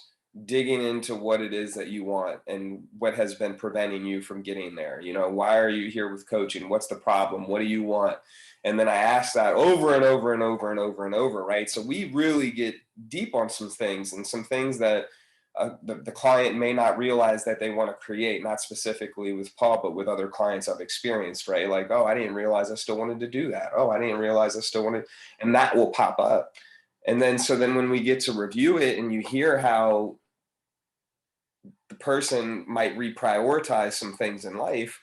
digging into what it is that you want and what has been preventing you from getting there. Why are you here with coaching? What's the problem? What do you want? And then I ask that over and over and over and over and over, right? So we really get deep on some things, and some things that the client may not realize that they want to create, not specifically with Paul, but with other clients I've experienced, right? Like, oh, I didn't realize I still wanted to do that. Oh, I didn't realize I still wanted, and that will pop up. And then, so then when we get to review it and you hear how the person might reprioritize some things in life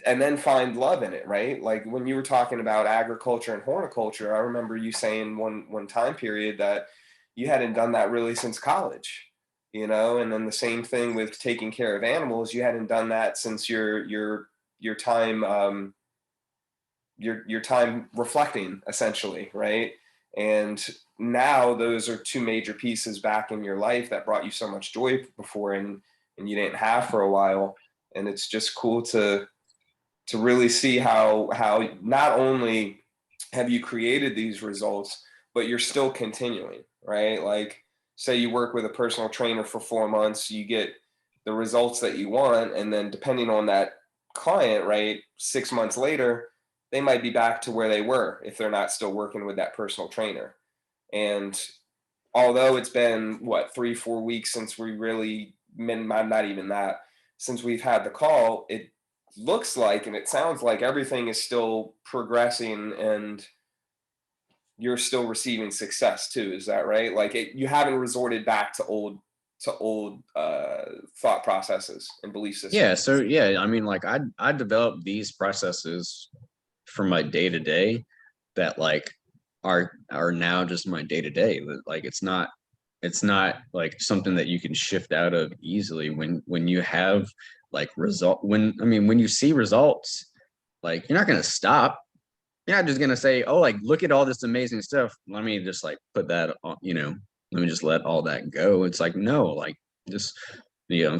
and then find love in it, right? Like when you were talking about agriculture and horticulture, I remember you saying one time period that you hadn't done that really since college, and then the same thing with taking care of animals. You hadn't done that since your time your time reflecting, essentially, right? And now those are two major pieces back in your life that brought you so much joy before, and you didn't have for a while. And it's just cool to really see how not only have you created these results, but you're still continuing, right? Like, say you work with a personal trainer for 4 months, you get the results that you want, and then depending on that client, right, 6 months later, they might be back to where they were if they're not still working with that personal trainer. And although it's been what, 3-4 weeks since we really, not even that, since we've had the call, it looks like and it sounds like everything is still progressing and you're still receiving success too. Is that right? Like you haven't resorted back to old thought processes and belief systems. Yeah. So yeah, I mean, like I developed these processes for my day to day that like are now just my day to day. Like it's not like something that you can shift out of easily when you have like when you see results, like you're not gonna stop. You're not just gonna say, oh, like look at all this amazing stuff. Let me just like put that on, let me just let all that go. It's like, no, like just you know,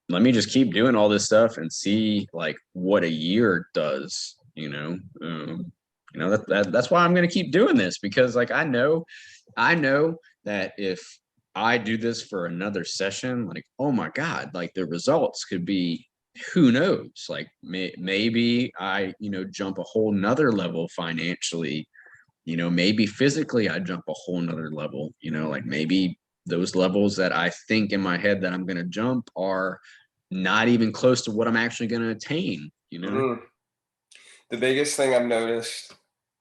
let me just keep doing all this stuff and see like what a year does, that's why I'm going to keep doing this, because like I know that if I do this for another session, like, oh my God, like the results could be, who knows, like maybe I, jump a whole nother level financially, maybe physically I jump a whole nother level, like maybe those levels that I think in my head that I'm going to jump are not even close to what I'm actually going to attain, you know? The biggest thing I've noticed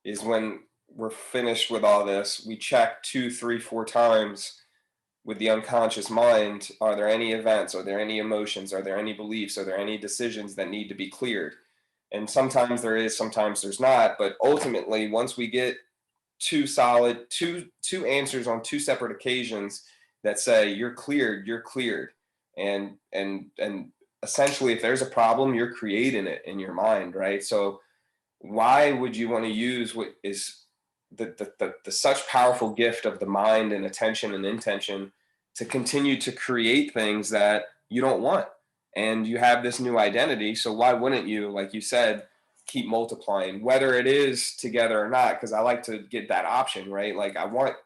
is when we're finished with all this, we check 2, 3, 4 times with the unconscious mind. Are there any events? Are there any emotions? Are there any beliefs? Are there any decisions that need to be cleared? And sometimes there is, sometimes there's not. But ultimately, once we get two answers on two separate occasions that say you're cleared, and essentially, if there's a problem, you're creating it in your mind, right? So why would you want to use what is the such powerful gift of the mind and attention and intention to continue to create things that you don't want? And you have this new identity, so why wouldn't you, like you said, keep multiplying, whether it is together or not? Because I like to get that option, right? Like, I want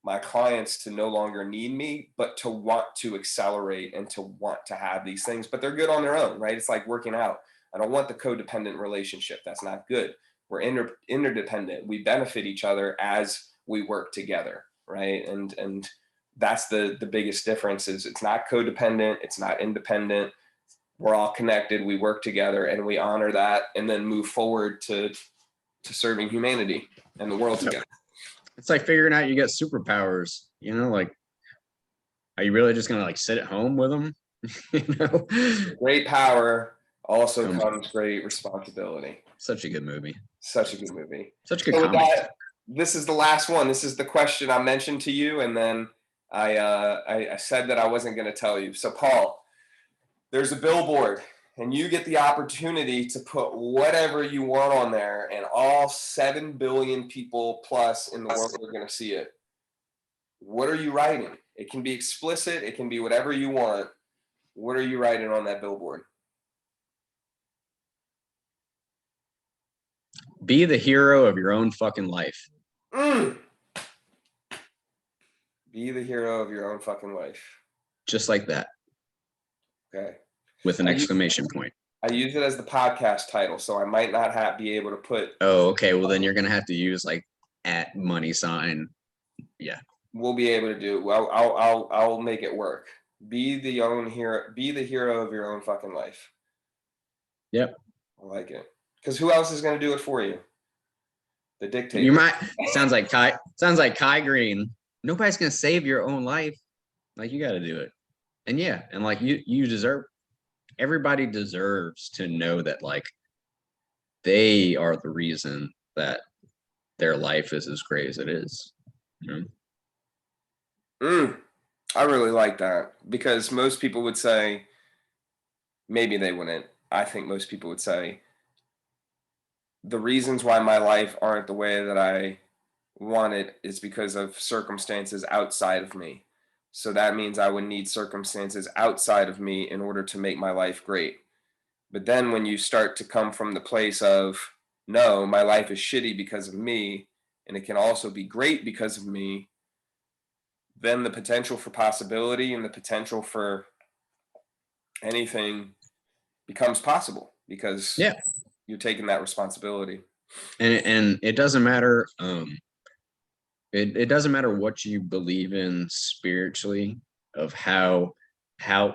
my clients to no longer need me, but to want to accelerate and to want to have these things, but they're good on their own, right? It's like working out. I don't want the codependent relationship. That's not good. We're interdependent. We benefit each other as we work together, right? And that's the biggest difference. Is it's not codependent. It's not independent. We're all connected. We work together, and we honor that, and then move forward to serving humanity and the world together. It's like figuring out you get superpowers, you know, like, are you really just going to like sit at home with them? You know, Great power also comes great responsibility. Such a good movie. Such a good movie. Such a good So with comedy. that, this is the last one. This is the question I mentioned to you, and then I said that I wasn't going to tell you. So Paul, there's a billboard, and you get the opportunity to put whatever you want on there, and all 7 billion people plus in the world are going to see it. What are you writing? It can be explicit. It can be whatever you want. What are you writing on that billboard? Be the hero of your own fucking life. Be the hero of your own fucking life. Just like that. Okay. With an exclamation point. I use it as the podcast title, so I might not be able to put. Oh, okay. Well, then you're gonna have to use like @$. Yeah. We'll be able to do. Well, I'll make it work. Be the hero. Be the hero of your own fucking life. Yep. I like it. Because who else is going to do it for you? The dictator. You might. Sounds like Kai Green. Nobody's gonna save your own life. Like, you got to do it. And yeah, and like you deserve. Everybody deserves to know that like they are the reason that their life is as great as it is. You know? I really like that, because most people would say, maybe they wouldn't. I think most people would say, the reasons why my life aren't the way that I want it is because of circumstances outside of me. So that means I would need circumstances outside of me in order to make my life great. But then when you start to come from the place of, no, my life is shitty because of me, and it can also be great because of me, then the potential for possibility and the potential for anything becomes possible, because you're taking that responsibility. And it doesn't matter. It doesn't matter what you believe in spiritually, of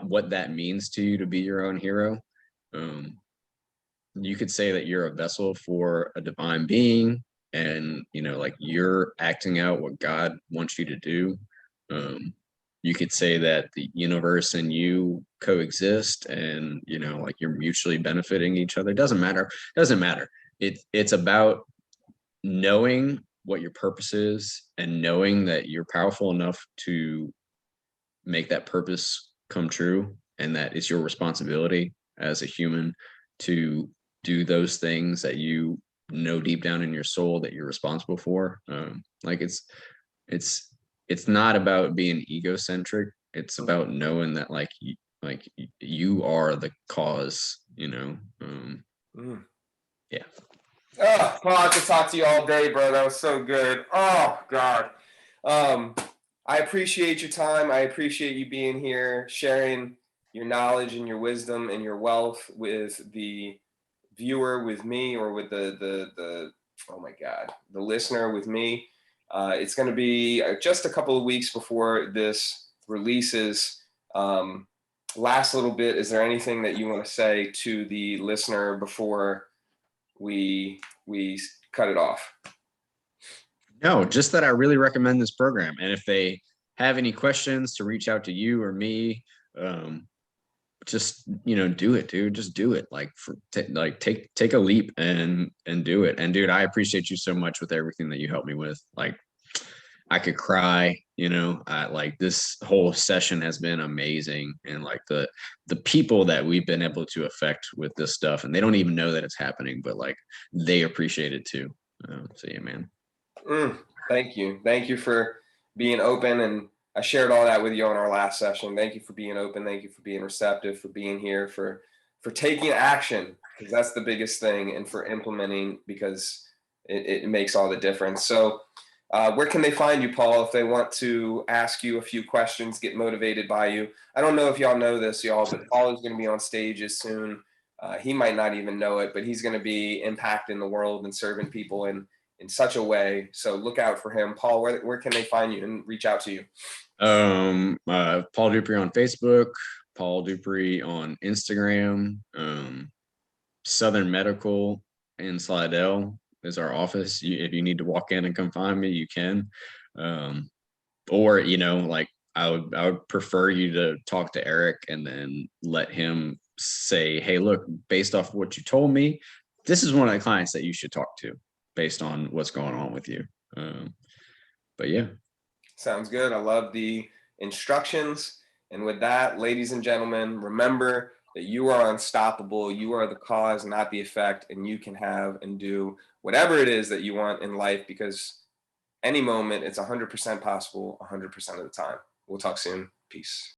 what that means to you to be your own hero. You could say that you're a vessel for a divine being, and you know, like, you're acting out what God wants you to do. You could say that the universe and you coexist, and you know, like, you're mutually benefiting each other. It doesn't matter. It's about knowing what your purpose is, and knowing that you're powerful enough to make that purpose come true, and that it's your responsibility as a human to do those things that you know deep down in your soul that you're responsible for. Like, it's not about being egocentric. It's about knowing that like you are the cause, you know. Yeah. Oh, Paul, I could talk to you all day, bro. That was so good. Oh, God. I appreciate your time. I appreciate you being here, sharing your knowledge and your wisdom and your wealth with the viewer, with me, or with the oh my God, the listener, with me. It's going to be just a couple of weeks before this releases. last little bit, is there anything that you want to say to the listener before we cut it off? No, just that I really recommend this program. And if they have any questions, to reach out to you or me. Um, just do it, dude. Just do it. Like take a leap and do it. And dude, I appreciate you so much with everything that you helped me with. Like, I could cry. I like, this whole session has been amazing, and like the people that we've been able to affect with this stuff, and they don't even know that it's happening, but like, they appreciate it too. So yeah, man. Thank you for being open, and I shared all that with you on our last session. Thank you for being open. Thank you for being receptive, for being here, for taking action, because that's the biggest thing, and for implementing, because it makes all the difference. So where can they find you, Paul, if they want to ask you a few questions, get motivated by you? I don't know if y'all know this, y'all, but Paul is going to be on stages soon. He might not even know it, but he's going to be impacting the world and serving people in such a way. So look out for him. Paul, where can they find you and reach out to you? Paul Dupree on Facebook, Paul Dupree on Instagram. Southern Medical in Slidell is our office. If you need to walk in and come find me, you can. Or like, I would prefer you to talk to Eric and then let him say, hey, look, based off what you told me, this is one of the clients that you should talk to based on what's going on with you. But yeah. Sounds good. I love the instructions. And with that, ladies and gentlemen, remember that you are unstoppable. You are the cause, not the effect, and you can have and do whatever it is that you want in life, because any moment it's 100% possible 100% of the time. We'll talk soon. Peace.